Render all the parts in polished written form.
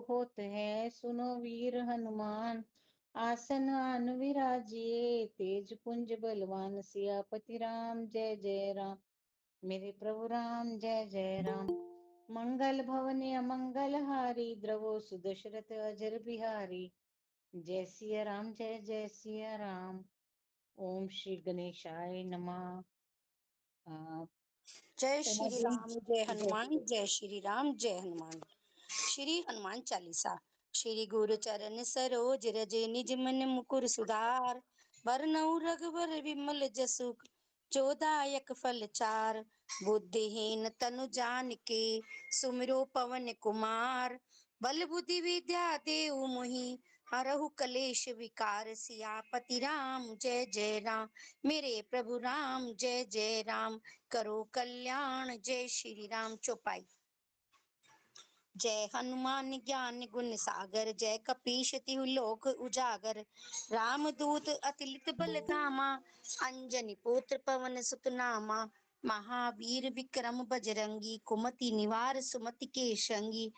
होत है, सुनो वीर हनुमान। आसन आन विराजिए, तेज पुंज बलवान। सियापति राम जय जय राम, मेरे प्रभु राम जय जय राम। मंगल भवन अमंगल हारी, द्रवो सुदशरथ अजर बिहारी। जय सिया राम जय जय सिया राम। ओम श्री गणेशाय नमः। आ, जय उमा श्री जी, राम, जय जय हनुमान, जय श्री राम, जय हनुमान। श्री हनुमान चालीसा। श्री गुरु चरण सरोज रज, निज मन मुकुर सुधार। बरनउँ रघुबर विमल जसु, जोदायक फल चार। बुद्धिहीन तनु जानिके, सुमिरो पवन कुमार। बल बुद्धि विद्या देहु मोहि, हरहु कलेश विकार। सियापति राम जय जय राम, मेरे प्रभु राम जय जय राम। करो कल्याण जय श्री राम। चौपाई। जय हनुमान ज्ञान गुण सागर, जय कपीश तिहु लोक उजागर। राम दूत अतिलित बल धामा, अंजनी पुत्र पवन सुत नामा। महावीर विक्रम बजरंगी, कुमति निवार सुमति के संगी।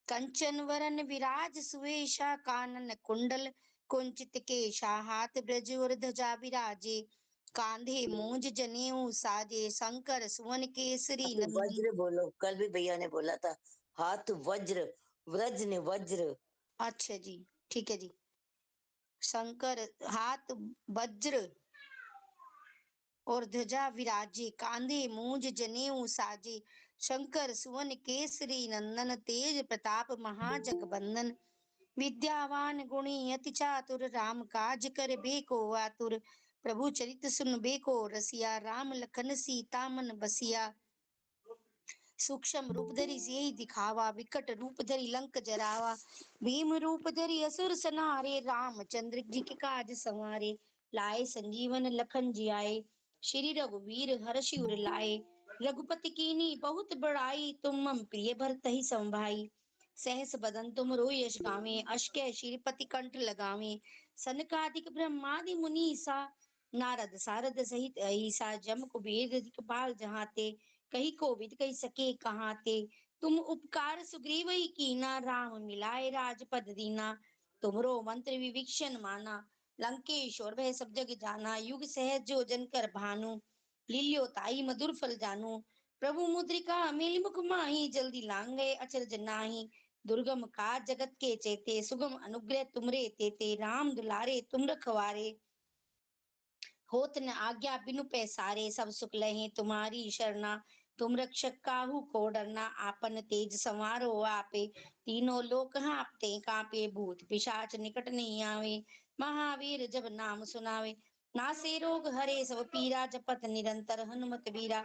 कंचन वरन विराज सुवेशा, कानन कुंडल कुंचित केशा। हाथ ब्रज और ध्वजा विराजे, कांधे मूंज जनेऊ साजे। शंकर सुवन केसरी हाथ नंदन। वज्र बोलो, कल भी भैया ने बोला था। हाथ वज्र, व्रज ने वज्र। अच्छा जी, ठीक है जी। शंकर हाथ वज्र और ध्वजा विराजे, कांधे मूंज जनेऊ साजे। शंकर सुवन केसरी नंदन, तेज प्रताप महाजगबंदन। विद्यावान गुणी अति चातुर, राम काज कर बेको आतुर। प्रभु चरित सुन बेको रसिया, राम लखन सीता मन बसिया। सूक्ष्म रूप धरि सियहि दिखावा, विकट रूप धरि लंक जरावा। भीम रूप धरि असुर संहारे, रामचंद्र जी के काज संवारे। लाए संजीवन लखन जियाए, श्री रघुवीर हर्षि उर लाए। रघुपति कीन्ही बहुत बड़ाई, तुम मम प्रिय भरतहि संभाई। सहस बदन तुम यश गावें, अश्क श्रीपति कंठ लगावें। सनकादिक ब्रह्मादि मुनीसा, नारद सारद सहित अहिसा। जम कुबेर दिखपाल जहाते, कही कोविद कही सके कहाते। तुम उपकार सुग्रीवहि कीना, राम मिलाए राजपद दीना। तुमरो मंत्र विभीषण माना, लंकेश्वर भय सब जग जाना। युग सहज जो जन कर भानु, लील्यो ताई मधुर फल जानू। प्रभु मुद्रिका मेलि मुख माहि, जल्दी लांगे अचरज नाही। दुर्गम काज जगत के चेते, सुगम अनुग्रह तुमरे तेते। राम दुलारे तुम रखवारे, होत न आज्ञा बिनु पैसारे। सब सुख लहे तुम्हारी शरणा, तुम रक्षक काहू को डरना। आपन तेज संवारो आपे, तीनों लोक हाँपते कांपे। भूत पिशाच निकट नहीं आवे, महावीर जब नाम सुनावे। नासे रोग हरे सब पीरा, जपत निरंतर हनुमत बीरा।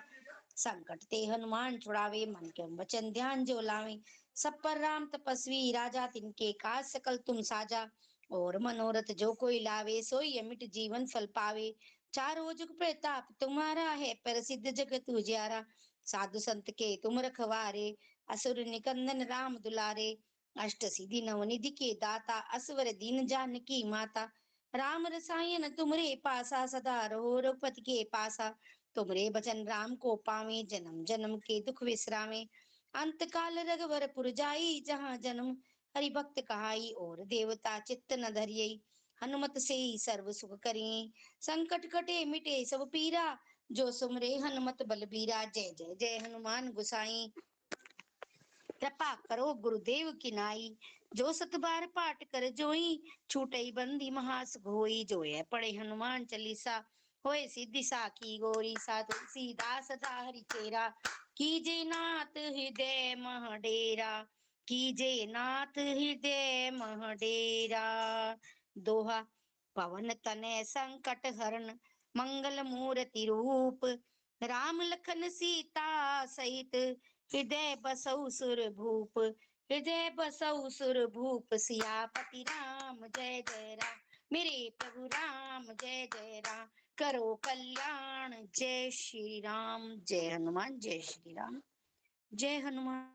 संकट ते हनुमान छुड़ावे, मन के वचन ध्यान जो लावे। सब पर राम तपस्वी राजा, तिनके काज सकल तुम साजा। और मनोरथ जो कोई लावे, सोई अमिट जीवन फल पावे। चारों जुग प्रताप तुम्हारा है, प्रसिद्ध जगत उजियारा। साधु संत के तुम रखवारे, असुर निकंदन राम दुलारे। अष्ट सिद्धि नवनिधि के दाता, असवर दीन जानकी माता। राम रसायन तुमरे पासा, सदा रहो रघुपति के पासा। तुमरे बचन राम को पावे, जन्म जन्म के दुख विश्रामे। अंत काल रघुवर जाई, जहाँ जन्म हरि भक्त कहाई। और देवता चित्त न धरियई, हनुमत से ही सर्व सुख करिए। संकट कटे मिटे सब पीरा, जो सुमरे हनुमत बलबीरा। जय जय जय हनुमान गुसाई, कृपा करो गुरुदेव की नाई। जो सत बार पाठ कर जोई, छूटई बंदी महास होई। जो है पढ़े हनुमान चालीसा, होए सिद्धि साखी गोरी। सा तुलसीदास सदा हरि चेरा, कीजे नाथ हृदय मह डेरा। कीजे नाथ हृदय मह डेरा। दोहा। पवन तनय संकट हरण, मंगल मूर्ति रूप। राम लखन सीता सहित, हृदय बसौ सुर भूप। हृदय बसौ सुर भूप, सियापति राम जय जय राम। मेरे प्रभु राम जय जय राम। करो कल्याण जय श्री राम। जय हनुमान, जय श्री राम, जय हनुमान।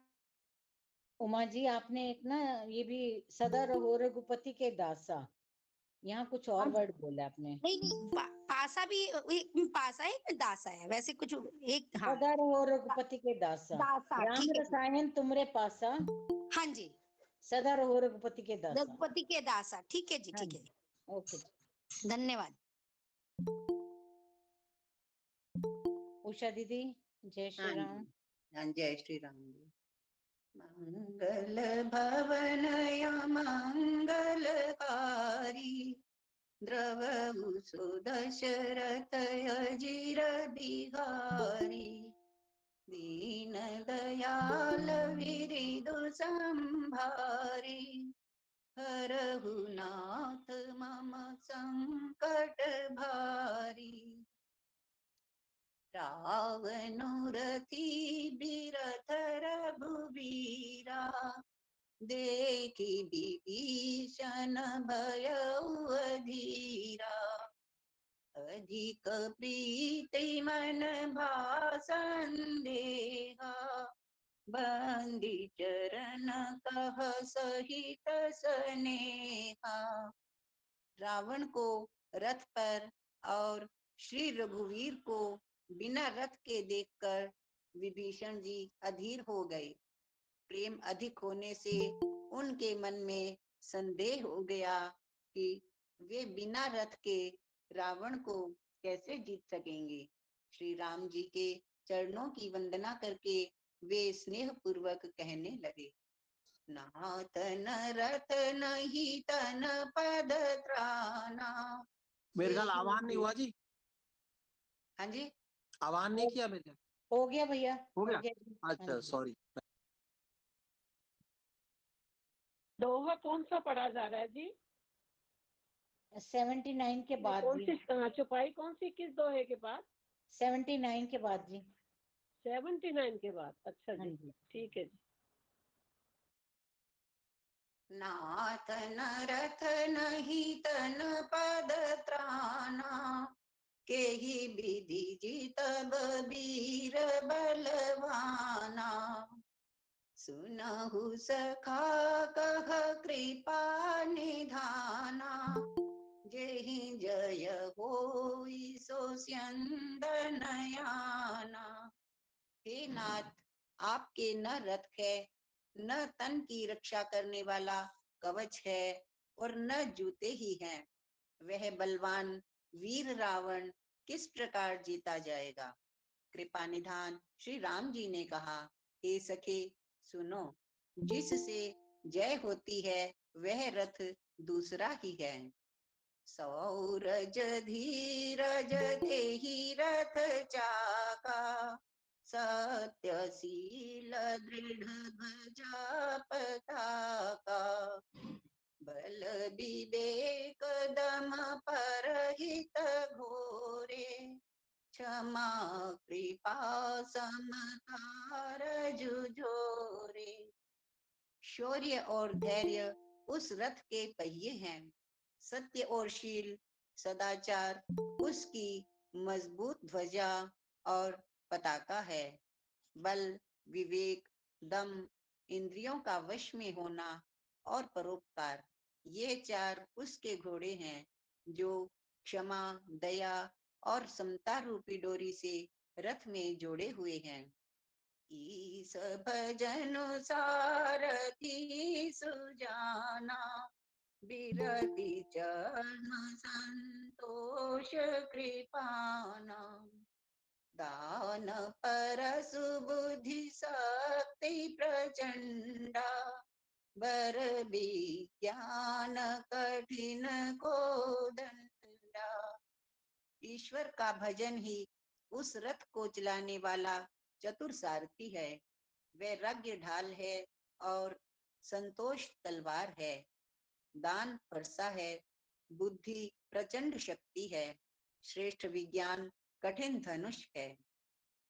उमा जी, आपने एक ना ये भी सदा रहो रघुपति के दासा, यहाँ कुछ और वर्ड बोला आपने। नहीं नहीं, पासा भी पासा है कि दासा है, वैसे कुछ एक। हाँ, सदा रहो रघुपति के दासा, दासा, राम ठीक है जी। रसायन तुमरे पासा। हाँ जी, सदा रहो रघुपति के दासा। रघुपति के दासा। ठीक है जी, हाँ ठीक है जी, जी, ओके जी। धन्यवाद। उषा दीदी, जय श्री हाँ राम। जी, हाँ, जय श्री राम जी। मंगल भवन या मंगलकारी, द्रवहु सुदशरथ अजिर बिहारी, दीन दयाल विरिदु संभारी, हरहु नाथ मम संकट भारी, रावणुरथी बिरथ रघुबीरा, देखी विभीषण भयउ अधीरा, अधिक प्रीति मन भासंदेहा, बंदी चरण कह सहित सनेहा। रावण को रथ पर और श्री रघुवीर को बिना रथ के देखकर विभीषण जी अधीर हो गए। प्रेम अधिक होने से उनके मन में संदेह हो गया कि वे बिना रथ के रावण को कैसे जीत सकेंगे। श्री राम जी के चरणों की वंदना करके वे स्नेह पूर्वक कहने लगे, नाथ न रथ नहीं तन पद त्राना। मेरे ख्याल आह्वान नहीं हुआ जी। हाँ जी, आह्वान नहीं किया मेरे ख्याल। हो गया भैया, हो गया? जी। हाँ अच्छा, जी। सॉरी। दोहा कौन सा पढ़ा जा रहा है जी? 79 के बाद कौन जी। सी चौपाई कौन सी, किस दोहे के बाद? 79 के बाद जी। 79 के बाद, अच्छा हाँ जी, जी। ठीक है जी। नाथ न रथ नहीं तन पद त्राना, केहि विधि जीतब वीर बलवाना। सुनहु सखा कह कृपा निधाना, जेहि जय होई सो स्यंदनयाना। हे नाथ, आपके न रथ है, न तन की रक्षा करने वाला कवच है, और न जूते ही हैं। वह बलवान वीर रावण किस प्रकार जीता जाएगा। कृपा निधान श्री राम जी ने कहा, हे सखे सुनो, जिससे जय होती है वह रथ दूसरा ही है। सौरज धीरज देहि रथ चाका, सत्यशील दृढ़ ध्वजा पताका। बल विवेक दम परहित घोरे, क्षमा कृपा समता जुझोरे। शौर्य और धैर्य उस रथ के पहिए हैं, सत्य और शील सदाचार उसकी मजबूत ध्वजा और पताका है। बल, विवेक, दम, इंद्रियों का वश में होना और परोपकार, ये चार उसके घोड़े हैं जो क्षमा, दया और समता रूपी डोरी से रथ में जोड़े हुए हैं। ईस भजनु सारथी सुजाना, बिरति चरण संतोष कृपाना। दान परसु बुद्धि शक्ति प्रचंडा, बर विज्ञान कठिन को दंडा। ईश्वर का भजन ही उस रथ को चलाने वाला चतुर सारथी है। वैराग्य ढाल है और संतोष तलवार है। दान परसा है, बुद्धि प्रचंड शक्ति है, श्रेष्ठ विज्ञान कठिन धनुष है।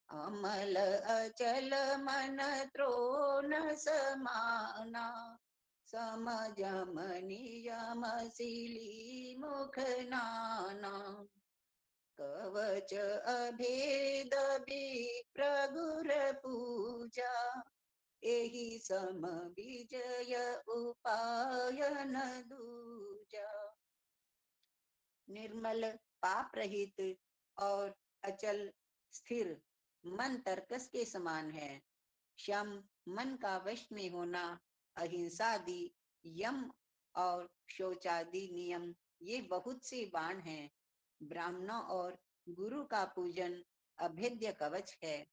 अमल अचल मन त्रोन समाना, समझम नियम सिली मुख नाना। कवच अभेद प्रगुर पूजा, एहि सम विजय उपायन दूजा। निर्मल, पाप रहित और अचल स्थिर मन तर्कस के समान है। शम मन का वश में होना अहिंसादि यम और शौचादि नियम, ये बहुत से बाण हैं। ब्राह्मणों और गुरु का पूजन अभेद्य कवच है।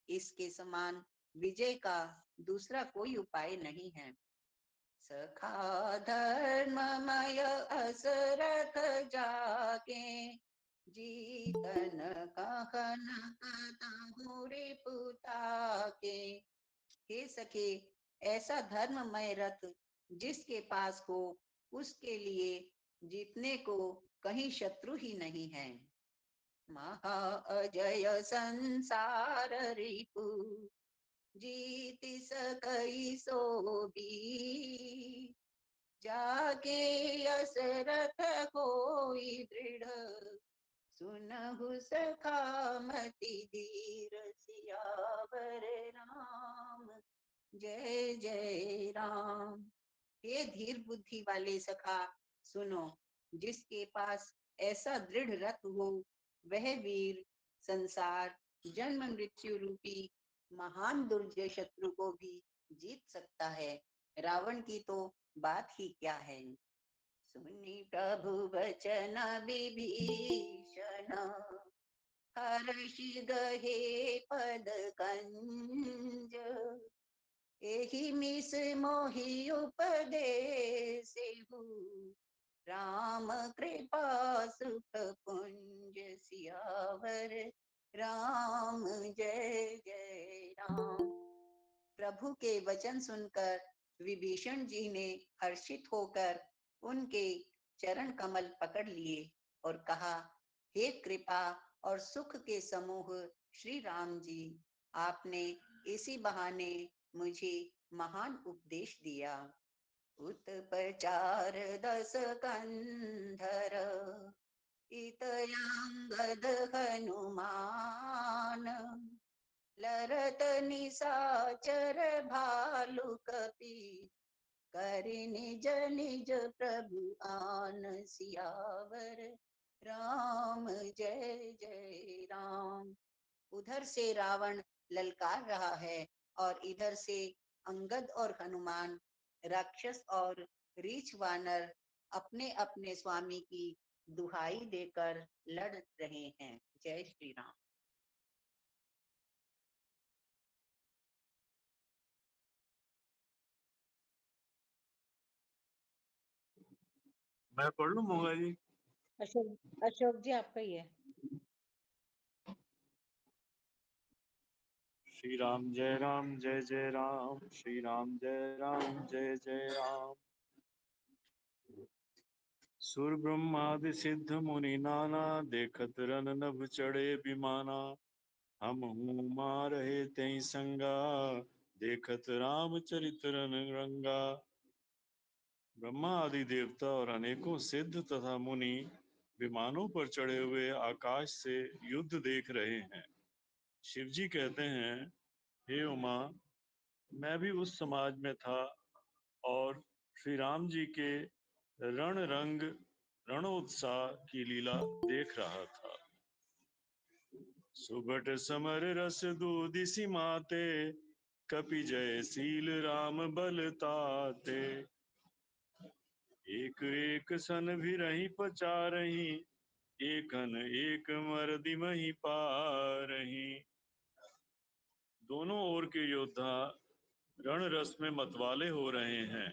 इसके समान विजय का दूसरा कोई उपाय नहीं है। सखा धर्ममय असरथ जाके, जीतन कहन कतहु रिपुता के। हे सखे, ऐसा धर्ममय रथ जिसके पास हो, उसके लिए जीतने को कहीं शत्रु ही नहीं है। महा अजय संसार रिपु, जीत सकई सो भी। जाके असरथ होई दृढ़, सुनहु सखा मति धीर। सियावर राम जय जय राम। हे धीर बुद्धि वाले सखा, सुनो, जिसके पास ऐसा दृढ़ रथ हो, वह वीर संसार जन्म मृत्यु रूपी महान दुर्जय शत्रु को भी जीत सकता है। रावण की तो बात ही क्या है। सुनी प्रभु वचन विभीषण, हर्षि गहे पद कंज। एहि मिस मोहि उपदेसेहु, राम कृपा सुख पुंज। सियावर राम जय जय राम। प्रभु के वचन सुनकर विभीषण जी ने हर्षित होकर उनके चरण कमल पकड़ लिए और कहा, हे कृपा और सुख के समूह श्री राम जी, आपने इसी बहाने मुझे महान उपदेश दिया। उत्पचार दस कंधर, इतयांगद हनुमान। लरत निशाचर भालु कपि, करि निज निज प्रभु आन। सियावर राम जय जय राम। उधर से रावण ललकार रहा है और इधर से अंगद और हनुमान, राक्षस और रीछ वानर अपने अपने स्वामी की दुहाई देकर लड़ रहे हैं। जय श्री राम। मैं पढ़ लूं मोगा जी? अशोक जी आपका ही है। श्री राम जय जय राम, श्री राम जय जय राम। सुर ब्रह्मादि सिद्ध मुनि नाना, देखत रन नभ चढ़े विमाना। हम हूँ माँ रहे तई संगा, देखत राम चरित रन रंगा। ब्रह्मा आदि देवता और अनेकों सिद्ध तथा मुनि विमानों पर चढ़े हुए आकाश से युद्ध देख रहे हैं। शिव जी कहते हैं, हे उमा, मैं भी उस समाज में था और श्री राम जी के रणोत्साह की लीला देख रहा था। सुबट समर रस दूदिसी माते, कपि जय शील राम बल ताते। एक एक सन भी रही पचारही, एकन एक मर्दि मही पारही। दोनों ओर के योद्धा रण रस में मतवाले हो रहे हैं।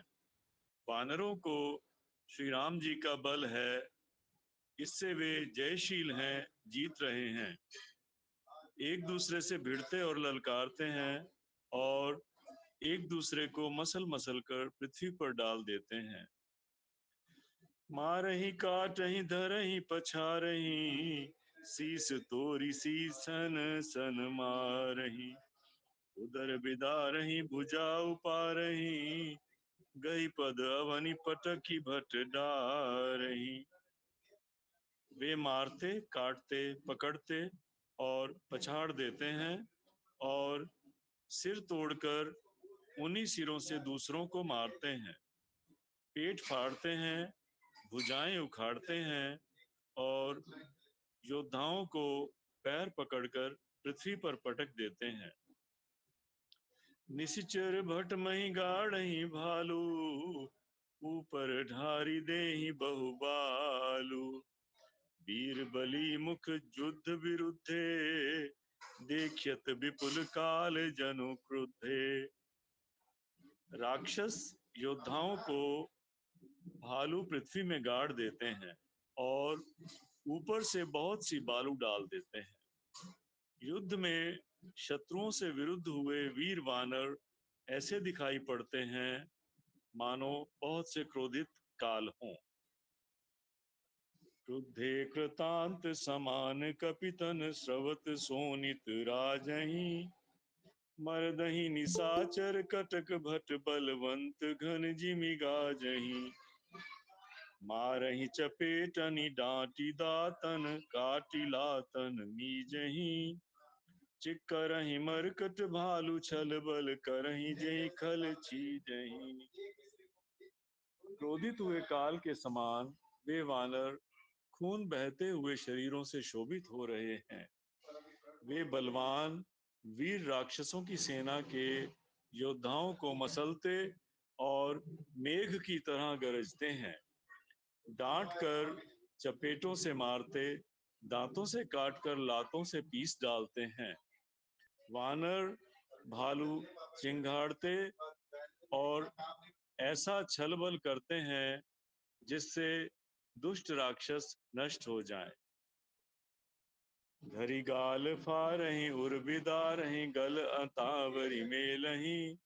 वानरों को श्री राम जी का बल है, इससे वे जयशील हैं, जीत रहे हैं। एक दूसरे से भिड़ते और ललकारते हैं और एक दूसरे को मसल मसल कर पृथ्वी पर डाल देते हैं। मारही काटही धरही पछारही, शीस तोरी शीसन सन मारही। उदर बिदारही भुजा उपारही, गई पद अवनि पटकी भट डारही। वे मारते, काटते, पकड़ते और पछाड़ देते हैं और सिर तोड़कर उन्हीं सिरों से दूसरों को मारते हैं। पेट फाड़ते हैं, भुजाएं उखाड़ते हैं और योद्धाओं को पैर पकड़कर पृथ्वी पर पटक देते हैं। निशिचर भट मही गाढ़ही भालू, ऊपर ढारी देहि बहुबालू। वीर बली मुख युद्ध विरुद्धे, देखियत विपुल काल जनु क्रुद्धे। राक्षस योद्धाओं को भालू पृथ्वी में गाड़ देते हैं और ऊपर से बहुत सी बालू डाल देते हैं। युद्ध में शत्रुओं से विरुद्ध हुए वीर वानर ऐसे दिखाई पड़ते हैं मानो बहुत से क्रोधित काल हों। क्रुद्धे कृतांत समान कपितन, स्रवत सोनित राजही। मरदही निशाचर कटक भट, बलवंत घन जिमि गाजही। मारही चपेटनि डांटी दातन, काटी लातन मीजही। चिक्करहि मरकट भालू, छल बल करही जेहि खल छीजही। क्रोधित हुए काल के समान वे वानर खून बहते हुए शरीरों से शोभित हो रहे हैं। वे बलवान वीर राक्षसों की सेना के योद्धाओं को मसलते और मेघ की तरह गरजते हैं। डांट कर चपेटों से मारते, दांतों से काटकर लातों से पीस डालते हैं। वानर भालू चिंगाड़ते और ऐसा छल बल करते हैं जिससे दुष्ट राक्षस नष्ट हो जाएं। धरी गाल फारहि उर्बिदारहि, गल अंतावरी मेलहि।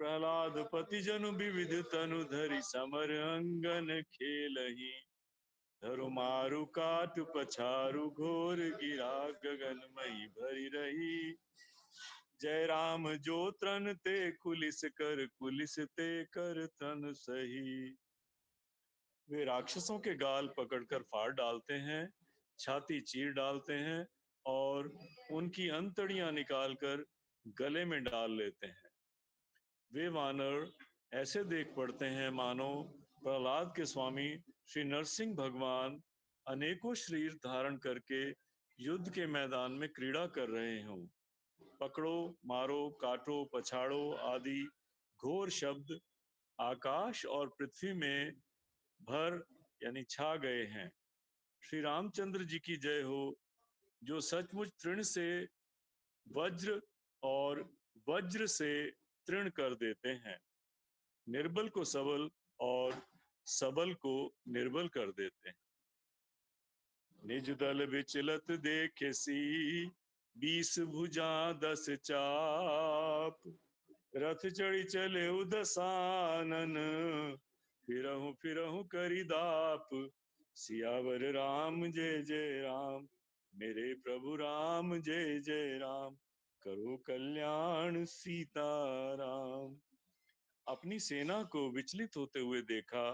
प्रहलाद पति जनु विविध तनु, धरि समर अंगन खेलहि। धरु मारु काट पछारु घोर, गिरा गगन मई भरी रही। जय राम जो त्रन ते कुलिस कर, कुलिस ते कर तन सही। वे राक्षसों के गाल पकड़कर फाड़ डालते हैं, छाती चीर डालते हैं और उनकी अंतड़ियां निकालकर गले में डाल लेते हैं। वे वानर ऐसे देख पड़ते हैं मानो प्रहलाद के स्वामी श्री नरसिंह भगवान अनेकों शरीर धारण करके युद्ध के मैदान में क्रीड़ा कर रहे हों। पकड़ो, मारो, काटो, पछाड़ो आदि घोर शब्द आकाश और पृथ्वी में भर यानी छा गए हैं। श्री रामचंद्र जी की जय हो, जो सचमुच तृण से वज्र और वज्र से तृण कर देते हैं, निर्बल को सबल और सबल को निर्बल कर देते हैं। निज दल विचलत देखे सी, 20 भुजा 10 चाप। रथ चढ़ी चले उदसानन, फिरहु फिरहु करि दाप। सियावर राम जय जय राम, मेरे प्रभु राम जय जय राम। करो कल्याण सीताराम। अपनी सेना को विचलित होते हुए देखा,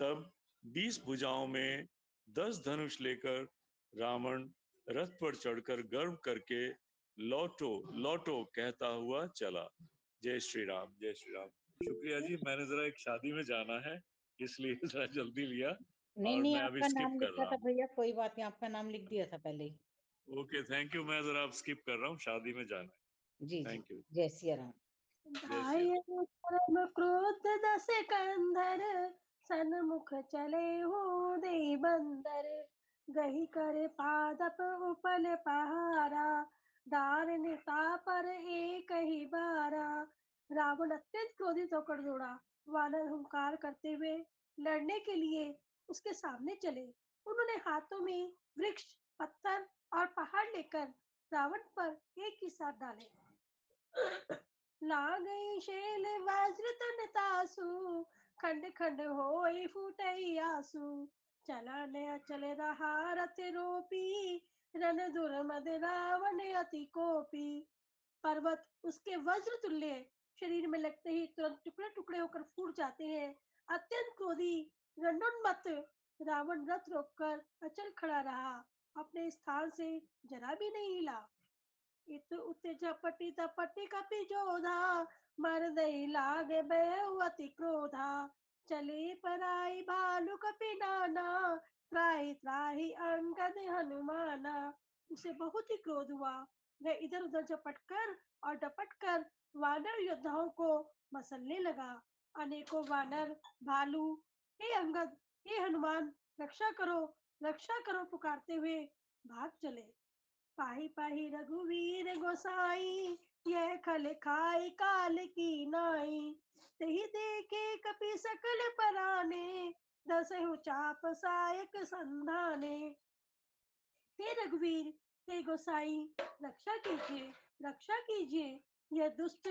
तब 20 भुजाओं में 10 धनुष लेकर रावण रथ पर चढ़कर गर्व करके लौटो लौटो कहता हुआ चला। जय श्री राम, जय श्री राम। शुक्रिया जी, मैंने जरा एक शादी में जाना है इसलिए जरा जल्दी लिया नहीं और नहीं, मैं अभी आपका स्किप नाम कर लिखा रहा था हूँ। भैया, कोई बात नहीं, आपका नाम लिख दिया था पहले ही। Okay, thank you. मैं जरा अब स्किप कर रहा हूँ, शादी में जाना है। जी जी, थैंक यू। जय सिया राम। जय श्री राम। परम क्रोध दस कंधर, सन्मुख चले हो दे बंदर। गही कर पादप उपल पहारा, दार निता पर एक ही बारा। रावण अत्यंत क्रोधित होकर दौड़ा। वानर हुंकार करते हुए लड़ने के लिए उसके सामने चले। उन्होंने हाथों में वृक्ष, पत्थर और पहाड़ लेकर रावण पर एक ही साथ डाले। लागई शैल वज्र तन तासु, खंड खंड होई फूटई आसु। चला न अचल रहा रथ रोपी, रन दुर्मद रावण अति कोपी। पर्वत उसके वज्र तुल्य शरीर में लगते ही तुरंत टुकड़े टुकड़े होकर फूट जाते हैं। अत्यंत क्रोधी रणोन्मत्त रावण रथ रोककर अचल खड़ा रहा, अपने स्थान से जरा भी नहीं हिला। इत उत झपटी तपटी कपि जोधा, मरदई लागे बेउ अति क्रोधा। चले पराई भालू कपि नाना, त्राहि त्राहि अंगद हनुमाना। उसे बहुत ही क्रोध हुआ। वह इधर उधर झपट कर और डपट कर वानर योद्धाओं को मसलने लगा। अनेकों वानर भालू, हे अंगद, हे हनुमान, रक्षा करो पुकारते हुए भाग चले। पाही पाही रघुवीर गोसाई, यह खल खाई काल की नाई। तही देखे कपि सकल पराने, दसहु चाप सायक संधाने। हे रघुवीर, हे गोसाई, रक्षा कीजिए, रक्षा कीजिए। यह दुष्ट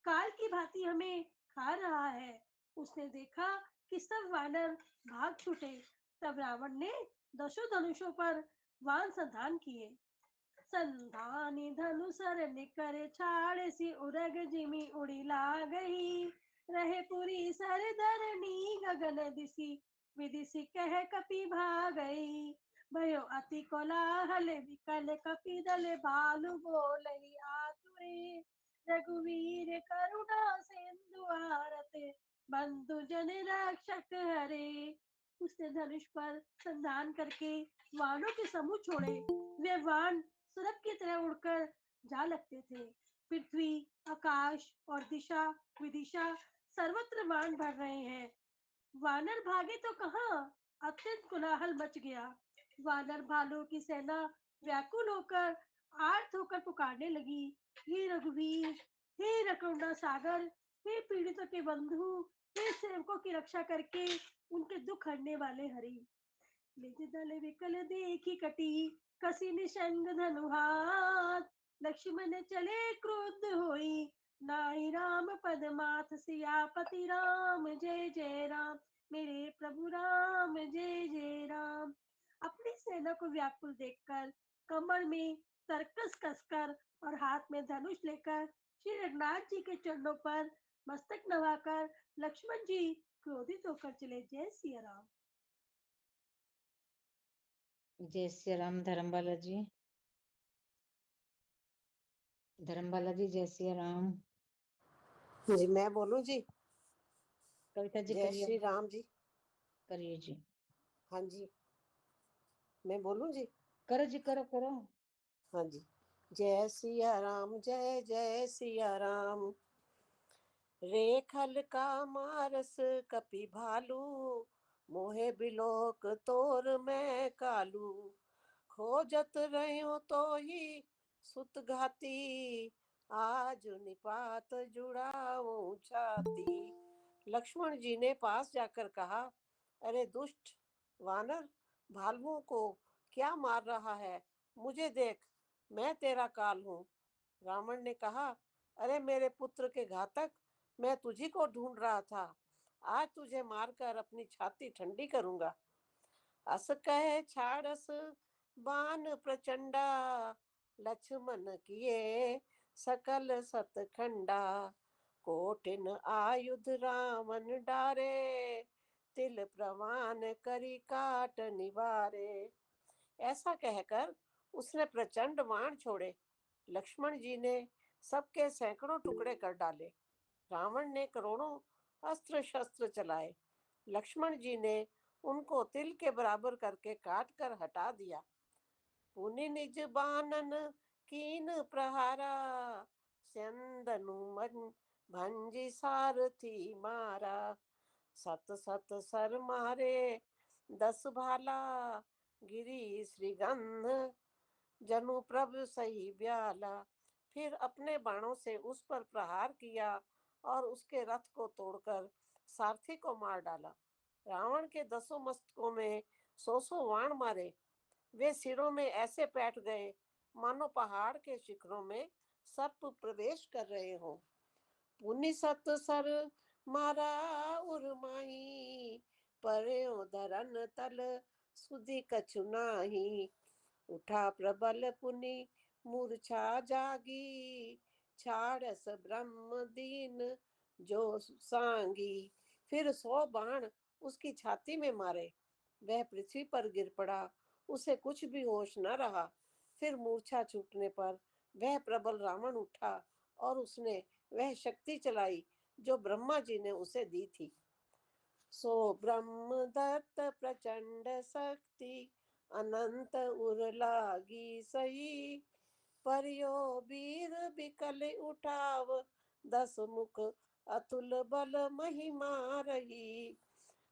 काल की भांति हमें खा रहा है। उसने देखा कि सब वानर भाग छूटे। तब रावण ने दसों धनुषों पर बाण संधान किए। संधानी धनुसर निकर छाड़ सी उरग जिमी उड़ी ला गई। रहे पुरी सर धरनी गगन दिसी, विदिसी कह कपि भागई। भयो अति कोलाहल विकल कपि दल, भालु बोलहि आतुरे। रघुवीर करुणा सिंधु आरत, बंधु जन रक्षक हरे। उसने धनुष पर संधान करके वाणों के समूह छोड़े। वे वाण सुरभ की तरह उड़कर जा लगते थे। पृथ्वी, आकाश और दिशा विदिशा सर्वत्र बाण भर रहे हैं। वानर भागे तो कहाँ, अत्यंत कोलाहल मच गया। वानर भालुओं की सेना व्याकुल होकर आर्त होकर पुकारने लगी, हे रघुवीर, हे करुणा सागर, हे पीड़ितों के बंधु, हे सेवकों की रक्षा करके उनके दुख हरने वाले हरि। निज दल विकल देखी कटी, कसी निशंग धनुहार। लक्ष्मण चले क्रुद्ध होई, नाई राम पद माथ। सियापति राम जय जय राम, मेरे प्रभु राम जय जय राम। अपनी सेना को व्याकुल देखकर, कमर में तरकस कसकर और हाथ में धनुष लेकर श्री रघुनाथ जी के चरणों पर मस्तक नवाकर लक्ष्मण जी क्रोधित होकर चले। जय सिया राम। जय श्री राम। धर्मबाला जी, धर्मबाला जी, जय श्री राम। जी मैं बोलूं जी। कविता जी जय करिए, श्री राम जी। करिए जी। हाँ जी मैं बोलूं जी। करो जी, करो करो। हाँ जी। जय सिया राम, जय जय सिया राम। रेखल का मारस कपि भालू, मोहे बिलोक तोर मैं कालू। खोजत रहो तो ही सुत घाती, आज निपात जुड़ाऊं छाती। लक्ष्मण जी ने पास जाकर कहा, अरे दुष्ट वानर, भालुओं को क्या मार रहा है? मुझे देख, मैं तेरा काल हूँ। रावण ने कहा, अरे मेरे पुत्र के घातक, मैं तुझी को ढूंढ रहा था। आज तुझे मारकर अपनी छाती ठंडी करूंगा। अस कह छाड़स बान प्रचंडा, लक्ष्मण किए सकल सतखंडा। कोटिन आयुध रावण डारे, तिल प्रमाण करी काट निवारे। ऐसा कहकर उसने प्रचंड बाण छोड़े। लक्ष्मण जी ने सबके सैकड़ों टुकड़े कर डाले। रावण ने करोड़ों अस्त्र शस्त्र चलाए। लक्ष्मण जी ने उनको तिल के बराबर करके काट कर हटा दिया। पुनि निज बानन कीन प्रहारा, स्यंदनु मन भंजी सारथी मारा। सत सत सर मारे 10 भाला, गिरी श्रीगंध जनु प्रभ सही ब्याला। फिर अपने बाणों से उस पर प्रहार किया और उसके रथ को तोड़कर सारथी को मार डाला। रावण के 10 मस्तकों में 100 वाण मारे। वे सिरों में ऐसे बैठ गए मानो पहाड़ के शिखरों में सर्प प्रवेश कर रहे हों। पुनि सत सर मारा उर्माही, पर्यो धरन तल सुधि कछु नाही। उठा प्रबल पुनि मूर्छा जागी, छाड़स ब्रह्म दीन जो सांगी। फिर 100 बाण उसकी छाती में मारे। वह पृथ्वी पर गिर पड़ा, उसे कुछ भी होश न रहा। फिर मूर्छा छूटने पर वह प्रबल रावण उठा और उसने वह शक्ति चलाई जो ब्रह्मा जी ने उसे दी थी। सो ब्रह्म दत्त प्रचंड शक्ति, अनंत उर लागी सही। परियो वीर बिकल उठाव, 10 मुख अतुल बल महिमा रही।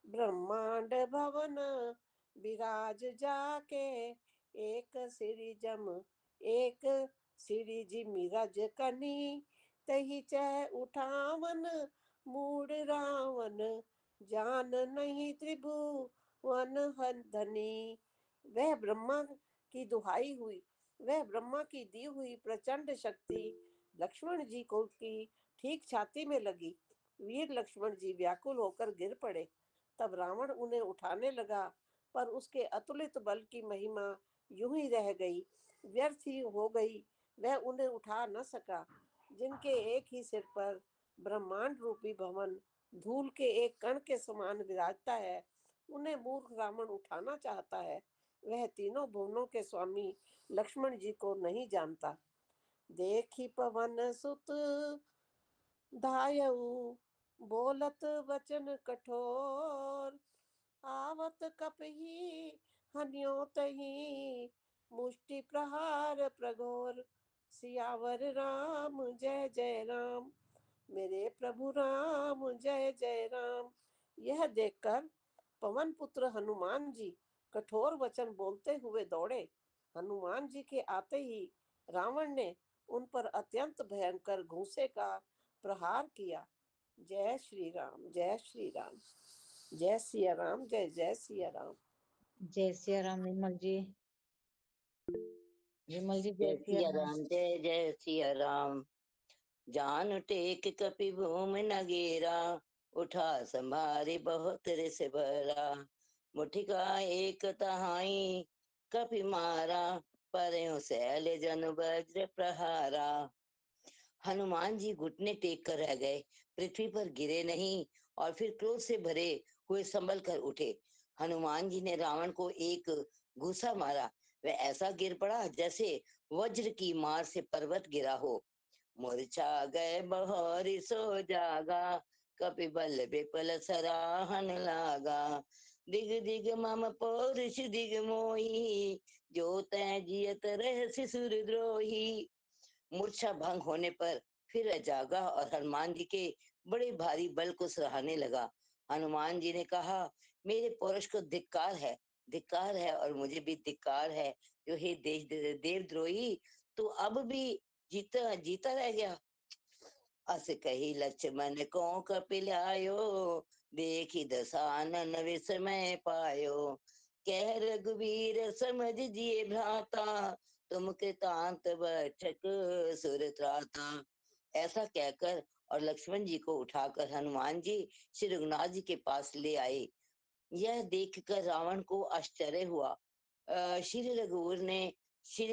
ब्रह्मांड भवन विराज जाके, एक सिरि जम एक सिरि जिमि रज कनी। तही चह उठावन मूड रावण, जान नहीं त्रिभुवन धनी। वह ब्रह्मा की दुहाई हुई, वह ब्रह्मा की दी हुई प्रचंड शक्ति लक्ष्मण जी को की ठीक छाती में लगी। वीर लक्ष्मण जी व्याकुल होकर गिर पड़े। तब रावण उन्हें उठाने लगा, पर उसके अतुलित बल की महिमा यूं ही रह गई, व्यर्थ ही हो गई। वह उन्हें उठा न सका। जिनके एक ही सिर पर ब्रह्मांड रूपी भवन धूल के एक कण के समान विराजता है, उन्हें मूर्ख रावण उठाना चाहता है। वह तीनों भुवनों के स्वामी लक्ष्मण जी को नहीं जानता। देखी पवन सुत धायऊ, बोलत वचन कठोर। आवत कपही हन्यो तही, मुष्टि प्रहार प्रघोर। सियावर राम जय जय राम, मेरे प्रभु राम जय जय राम। यह देखकर पवन पुत्र हनुमान जी कठोर वचन बोलते हुए दौड़े। हनुमान जी के आते ही रावण ने उन पर अत्यंत भयंकर घूंसे का प्रहार किया। जय श्री राम, जय श्री राम, जय सिया राम, जय जय सिया राम। जय सिया राम। विमल जी, विमल जी, जय जय सिया सिया राम। राम, जय जय सिया राम। जान टेक कपि भूम नगेरा, उठा संभारे बहुत रिस भरा। मुठिका एक तहाई कपि मारा, परयो सैल जन वज्र प्रहारा। हनुमान जी घुटने टेक कर रह गए, पृथ्वी पर गिरे नहीं और फिर क्रोध से भरे हुए संभल कर उठे। हनुमान जी ने रावण को एक घूसा मारा। वह ऐसा गिर पड़ा जैसे वज्र की मार से पर्वत गिरा हो। मूर्छा गए बहोरी सो जागा, कपि बल विपल सराहन लागा। दिग दिग मम पौरुष दिग मोही, जो तै जियत रहसि सुरद्रोही। मूर्छा भंग होने पर फिर जागा और हनुमान जी के बड़े भारी बल को सराहने लगा। हनुमान जी ने कहा, मेरे पौरुष को धिक्कार है और मुझे भी धिक्कार है, जो हे देवद्रोही, तू अब भी जीता जीता रह गया। अस कही लक्ष्मण को कपिलायो, देखी दसानन विस्मय पायो। कह रघुवीर समझ जिए भ्राता, तुम कृतांत बचक सुर त्राता। ऐसा कहकर और लक्ष्मण जी को उठाकर हनुमान जी श्री रघुनाथ जी के पास ले आए। यह देखकर रावण को आश्चर्य हुआ। श्री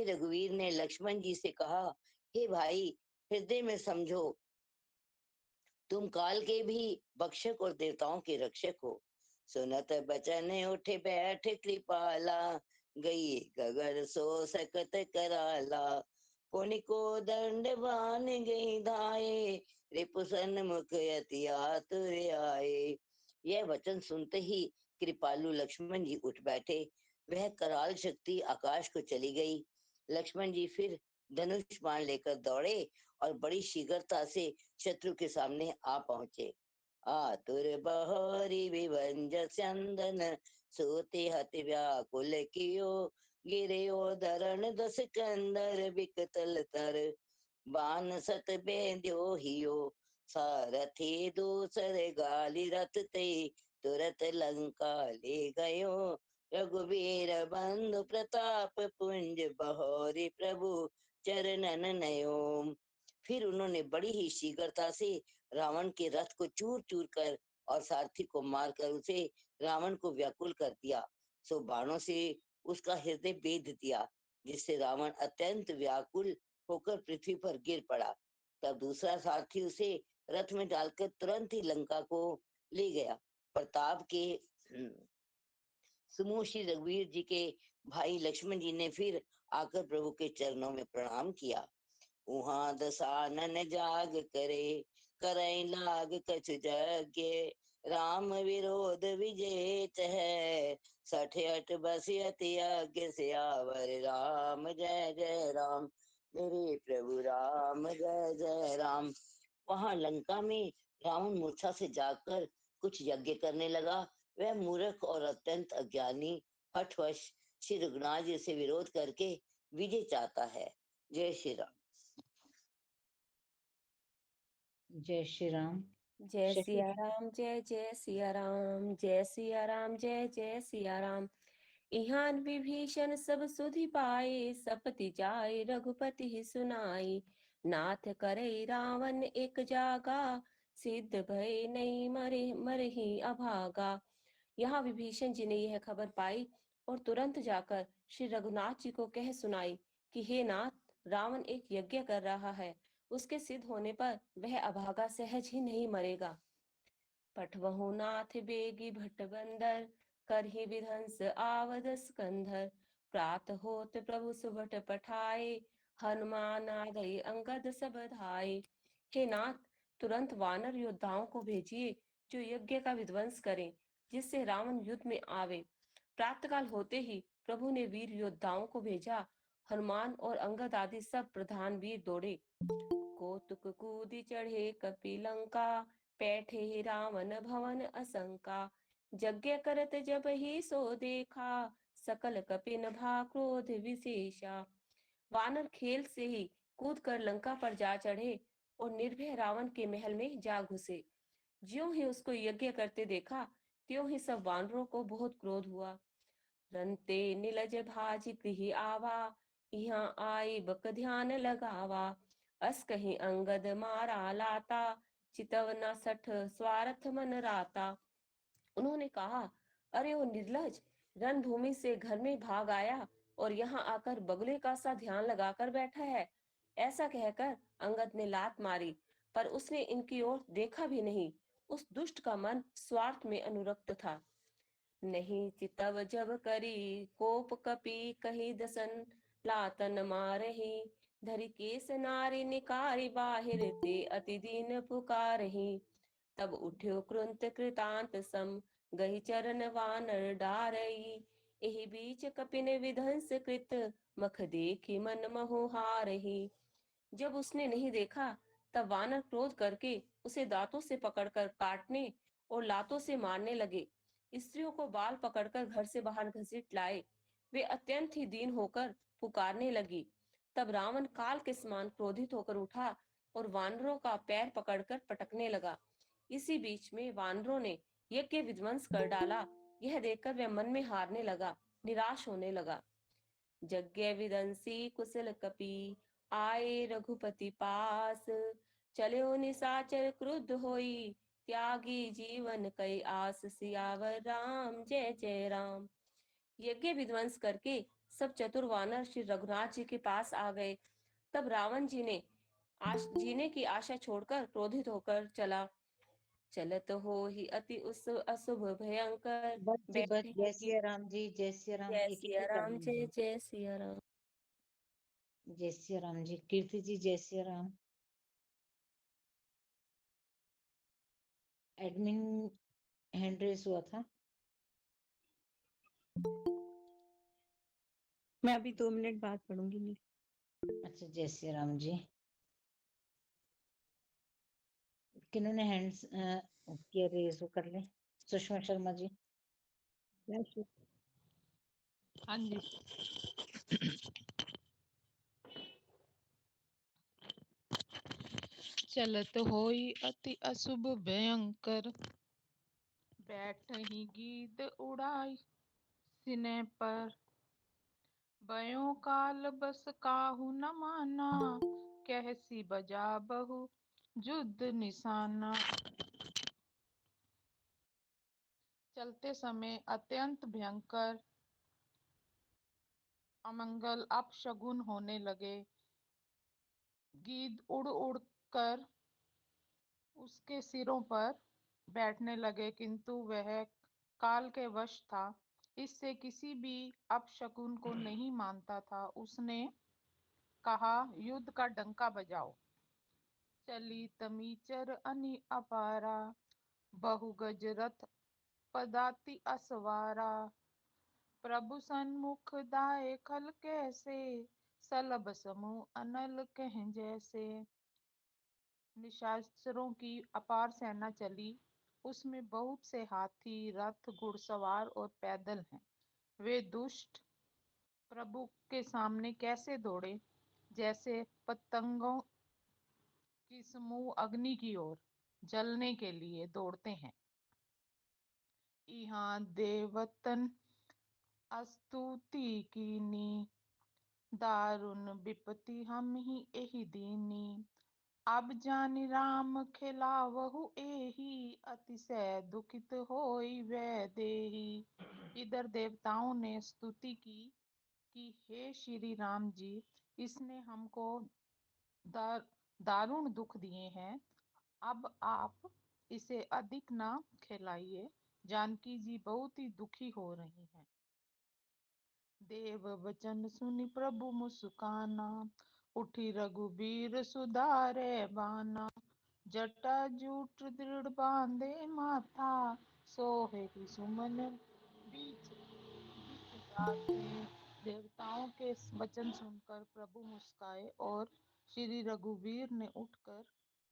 रघुवीर ने लक्ष्मण जी से कहा, हे भाई, हृदय में समझो, तुम काल के भी भक्षक और देवताओं के रक्षक हो। सुनत बचन उठे बैठ कृपाला, गई गगर सो सकत कराला। पुनिको दंडवान गई धाये, रिपुसन मुख अति आतुर आए। यह वचन सुनते ही कृपालु लक्ष्मण जी उठ बैठे। वह कराल शक्ति आकाश को चली गई। लक्ष्मण जी फिर धनुष बाण लेकर दौड़े और बड़ी शीघ्रता से शत्रु के सामने आ पहुंचे। आतुर बहोरी विभंज चंदन, सोते हति व्याकुल कियो। गिरयो धरण दस कंदर, बिकतल तर बान सत बेंद्यो हियो। सारथी दूसर गाली रथ ते, तुरत लंका ले गयो। रघुवीर बंधु प्रताप पुंज, बहोरी प्रभु चरणन नयो। फिर उन्होंने बड़ी ही शीघ्रता से रावण के रथ को चूर चूर कर और सारथी को मारकर उसे रावण को व्याकुल कर दिया। सो बाणों से उसका हृदय भेद दिया, जिससे रावण अत्यंत व्याकुल होकर पृथ्वी पर गिर पड़ा। तब दूसरा सारथी उसे रथ में डालकर तुरंत ही लंका को ले गया। प्रताप के समूह श्री रघुवीर जी के भाई लक्ष्मण जी ने फिर आकर प्रभु के चरणों में प्रणाम किया। उहाँ दसानन जाग करे, करई लाग कछु यज्ञ। राम विरोध विजय है, 68 बसियति यज्ञ। सियावर राम जय जय राम, मेरे प्रभु राम जय जय राम। वहां लंका में रावण मूर्छा से जाकर कुछ यज्ञ करने लगा। वह मूर्ख और अत्यंत अज्ञानी हठवश श्री रघुनाथ जी से विरोध करके विजय चाहता है। जय श्री राम। जय श्री राम। जय शशि सिया राम, जय जय सिया राम, जय सिया राम, जय जय सिया राम। इहान विभीषण सब सुधि पाए, सपति जाए रघुपति ही सुनाई। नाथ करे रावण एक जागा, सिद्ध भय नहीं मरे मरहि अभागा। यहाँ विभीषण जी ने यह खबर पाई और तुरंत जाकर श्री रघुनाथ जी को कह सुनाई कि हे नाथ, रावण एक यज्ञ कर रहा है, उसके सिद्ध होने पर वह अभागा सहज ही नहीं मरेगा। पठवहु नाथ बेगी भट्ट बंदर, करहि विध्वंस आवद स्कंधर। प्रात होत प्रभु सुभट पठाए, हनुमान आदि अंगद सब धाये। हे नाथ, तुरंत वानर योद्धाओं को भेजिए जो यज्ञ का विध्वंस करें, जिससे रावण युद्ध में आवे। प्रातःकाल होते ही प्रभु ने वीर योद्धाओं को भेजा। हनुमान और अंगद आदि सब प्रधान वीर दौड़े। कौतुक कूदि चढ़े कपिलंका, बैठे रावण भवन असंका। यज्ञ करत जब ही सो देखा, सकल कपिन भा क्रोध विशेषा। वानर खेल से ही कूद कर लंका पर जा चढ़े और निर्भय रावण के महल में जा घुसे। ज्यों ही उसको यज्ञ करते देखा, त्यों ही सब वानरों को बहुत क्रोध हुआ। रंते निलज भाज गृह आवा, यहाँ आई बक ध्यान लगावा। अस कहीं अंगद मारा लाता, चितव न सठ स्वार्थ मन राता। उन्होंने कहा, अरे ओ निर्लज, रणभूमि से घर में भाग आया और यहाँ आकर बगुले का सा ध्यान लगाकर बैठा है। ऐसा कहकर अंगद ने लात मारी, पर उसने इनकी ओर देखा भी नहीं। उस दुष्ट का मन स्वार्थ में अनुरक्त था। नहीं चितव जब करी कोप कपि, कही दसन लातन मारही। धरि केस नारी निकारी बाहिर, ते अति दीन पुकारही। तब उठ्यो कृंत कृतांत सम, गही चरण वानर डारई। एहि बीच कपिन विध्वंस कृत, मख देखी मन मोह हारही। जब उसने नहीं देखा, तब वानर क्रोध करके उसे दांतों से पकड़कर काटने और लातों से मारने लगे। स्त्रियों को बाल पकड़कर घर से बाहर घसीट लाए। वे अत्यंत ही दीन होकर पुकारने लगी। तब रावण काल के समान क्रोधित होकर उठा और वानरों का पैर पकड़कर पटकने लगा। इसी बीच में वानरों ने यज्ञ विध्वंस कर डाला। यह देखकर वह मन में हारने लगा, निराश होने लगा। यज्ञ विध्वंसी कुशल कपि, आए रघुपति पास। चलो निशाचर क्रुद्ध होई, त्यागी जीवन कई आस। सियावर राम, जय जय राम। यज्ञ विध्वंस करके सब चतुर वानर श्री रघुनाथ जी के पास आ गए। तब रावण जी ने जीने की आशा छोड़कर क्रोधित होकर चला। चलत हो ही अति उस अशुभ भयंकर, बस जी बस। बैठे जय ही सिया राम जी, जय सिया राम। जय एक एक सिया ही राम, करना जय है। जय सिया राम। जय सिया राम जी। कीर्ति जी, जय Siya Ram. Admin hand raise हुआ था। मैं अभी 2 मिनट बाद पढ़ूंगी। नहीं, अच्छा, जय सिया राम जी। किन्होंने हैंड्स किया रेस वो कर ले। सुषमा शर्मा जी। हाँ जी। चलत होई अति अशुभ भयंकर, बैठहि गीद उड़ाई सिने पर। बयो काल बस काहू न माना, कहसी बजा बहु युद्ध निशाना। चलते समय अत्यंत भयंकर अमंगल अपशगुन होने लगे। गीद उड़ उड़ कर उसके सिरों पर बैठने लगे, किंतु वह काल के वश था, इससे किसी भी अपशकुन को नहीं मानता था। उसने कहा, युद्ध का डंका बजाओ। चली तमीचर अनि अपारा, बहुगज रथ पदाति असवारा। प्रभु सन्मुख दाए खल कैसे, सलभ समूह अनल कह जैसे। निशाचरों की अपार सेना चली। उसमें बहुत से हाथी, रथ, घुड़सवार और पैदल हैं। वे दुष्ट प्रभु के सामने कैसे दौड़े, जैसे पतंगों की समूह अग्नि की ओर जलने के लिए दौड़ते हैं। यहाँ देवतन स्तुति कीनी, दारुण विपत्ति हम ही एहि दीनी। अब जानि राम खिलावहु एही, अतिशय दुखित होई वै देही। इधर देवताओं ने स्तुति की कि हे श्री राम जी, इसने हमको दारुण दुख दिए हैं, अब आप इसे अधिक ना खिलाइए। जानकी जी बहुत ही दुखी हो रही हैं। देव वचन सुनि प्रभु मुस्काना, उठी रघुबीर सुधारे बाना। जटा जूट दृढ़ बांधे माथा, सोहे सुमन बीच गाथे। देवताओं के वचन सुनकर प्रभु मुस्काए और श्री रघुवीर ने उठकर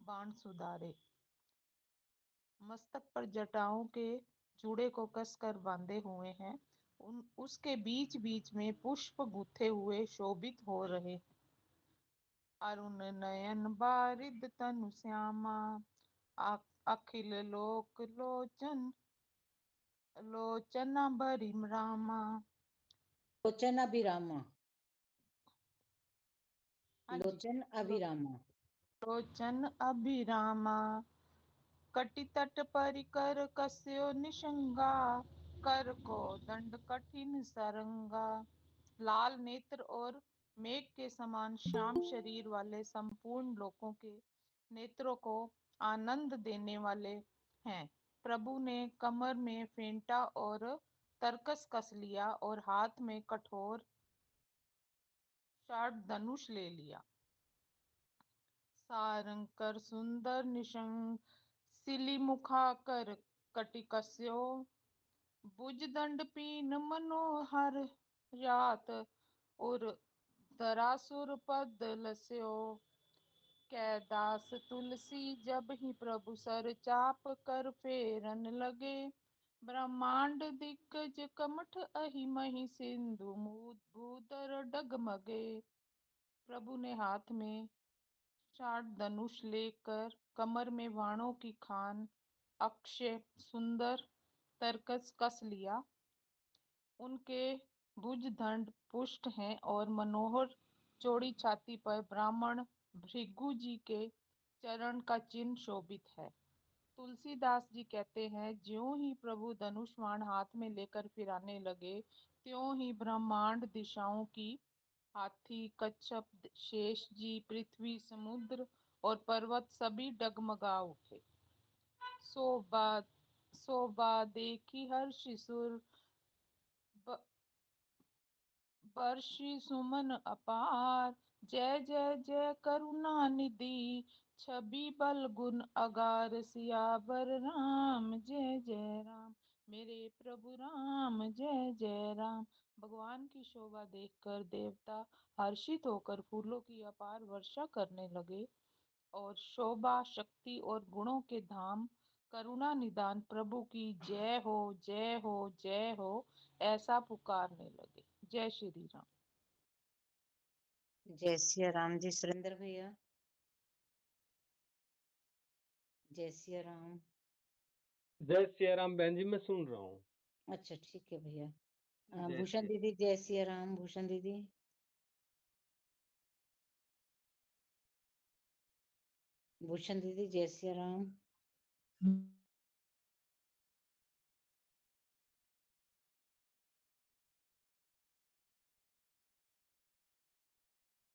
बाण सुधारे। मस्तक पर जटाओं के जूड़े को कसकर बांधे हुए हैं। उसके बीच बीच में पुष्प गुथे हुए शोभित हो रहे। अरुण नयन बारिद तनु श्यामा, अखिल लोक लोचन बरी रामा। लोचन अभिरामा, हाँ जी, लोचन अभिरामा। लोचन अभिरामा। कटि तट परिकर कस्यो निशंगा, कर को दंड कठिन सरंगा। लाल नेत्र और मेघ के समान श्याम शरीर वाले संपूर्ण लोकों के नेत्रों को आनंद देने वाले हैं। प्रभु ने कमर में फेंटा और तरकस कस लिया और हाथ में कठोर शार्द धनुष ले लिया। सारंकर सुंदर निशंग, सिली मुखाकर कटिकस्यो। भुज दंड पीन मनोहर रात, और दरासुर पद लस्यो। कैदास तुलसी जब ही प्रभु सर चाप कर फेरन लगे। ब्रह्मांड दिग्गज कमठ अहि मही, सिंधु भूधर डगमगे। प्रभु ने हाथ में शार्द धनुष लेकर कमर में बाणों की खान अक्षय सुंदर तरकस कस लिया। उनके भुज दंड पुष्ट हैं और मनोहर चौड़ी छाती पर ब्राह्मण भृगु जी के चरण का चिन्ह शोभित है। तुलसीदास जी कहते हैं, ज्यों ही प्रभु धनुष बाण हाथ में लेकर फिराने लगे, त्यों ही ब्रह्मांड दिशाओं की हाथी, कच्छप, शेष जी, पृथ्वी, समुद्र और पर्वत सभी डगमगा उठे। शोभा देखी हर्षि सुर, वर्षि सुमन अपार। जय जय जय करुणा निधि, छवि बल गुण अगार। सियावर राम जय जय राम, मेरे प्रभु राम जय जय राम। भगवान की शोभा देखकर देवता हर्षित होकर फूलों की अपार वर्षा करने लगे और शोभा, शक्ति और गुणों के धाम करुणा निदान प्रभु की जय हो, जय हो, जय हो ऐसा पुकारने लगे। जय श्री राम। जय सिया राम जी। सुरेंद्र भैया, जय सिया राम। जय सिया राम बहन जी, मैं सुन रहा हूँ। अच्छा ठीक है भैया। जय भूषण सिया दीदी, जय सिया राम। भूषण दीदी, भूषण दीदी, जय सिया राम।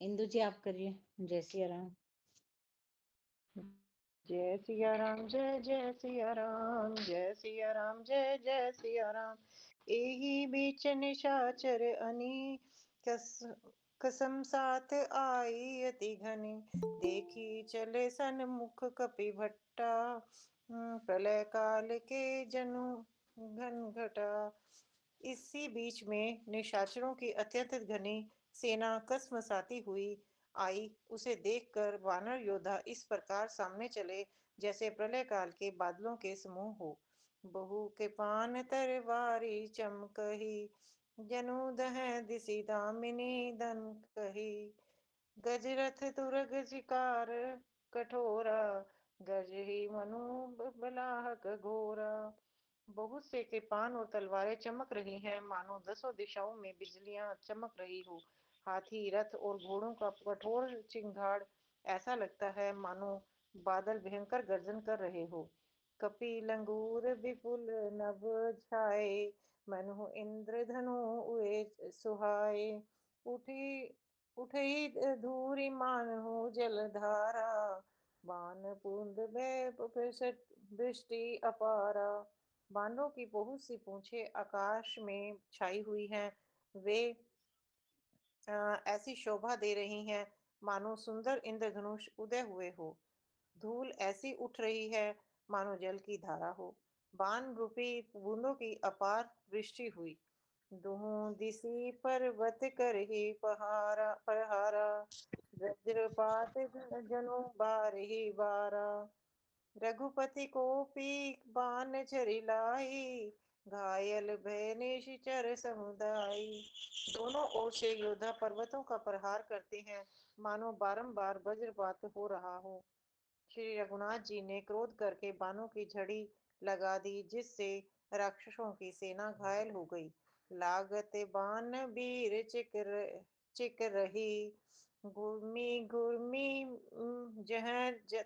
इंदु जी आप करिए। जय सिया राम। जय सिया राम, जय जय सिया राम, जय सिया राम, जय जय सिया राम। एही बीच निशाचर अनी, कसम साथ आई अति घनी। देखी चले सन्मुख कपि भट्टा, प्रलय काल के जनु घन घटा। इसी बीच में निशाचरों की अत्यंत घनी सेना कसमसाती हुई आई। उसे देखकर वानर योद्धा इस प्रकार सामने चले जैसे प्रलय काल के बादलों के समूह हो। बहू के पान तरवारी चमकही, जनु दह दिसी दामिनी दन कही। गजरथ तुरग शिकार कठोरा, गज ही मनु बलाहक घोरा। बहुत से कृपान और तलवारें चमक रही हैं, मानो दसों दिशाओं में बिजलियां चमक रही हो। हाथी, रथ और घोड़ों का कठोर चिंगाड़ ऐसा लगता है मानो बादल भयंकर गर्जन कर रहे हो। कपि लंगूर विपुल नभ छाए, मनु इंद्रधनु उए सुहाए। उठी उठई धूरी मानहु जलधारा, बान पूंद में वृष्टि अपारा। बानरों की बहुत सी पूंछें आकाश में छाई हुई हैं। वे ऐसी शोभा दे रही हैं मानो सुंदर इंद्रधनुष उदय हुए हो। धूल ऐसी उठ रही है मानो जल की धारा हो। बाण रूपी बूंदों की अपार वृष्टि हुई। दुहु दिसी पर्वत करहि पहारा, वज्रपात जनु बारहि बारा। रघुपति को पीक बान चरिलाई, घायल भय निशाचर समुदाय। दोनों ओर से योद्धा पर्वतों का प्रहार करते हैं मानो बारंबार वज्रपात हो रहा हो। श्री रघुनाथ जी ने क्रोध करके बाणों की झड़ी लगा दी, जिससे राक्षसों की सेना घायल हो गई। लागत बाण वीर चिक रही, गुर्मी गुर्मी जह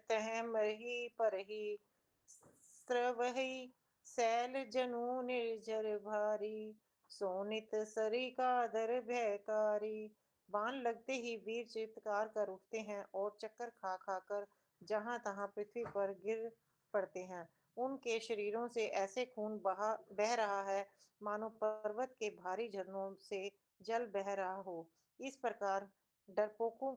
तह मरही परही। स्रवही सैल जनु निर्जर भारी, सोनित सरिकादर भयकारी। बाण लगते ही वीर चित्कार कर उठते हैं और चक्कर खा खा कर जहां तहां पृथ्वी पर गिर पड़ते हैं। उनके शरीरों से ऐसे खून बह रहा है मानो पर्वत के भारी झरनों से जल बह रहा हो। इस प्रकार डरपोकों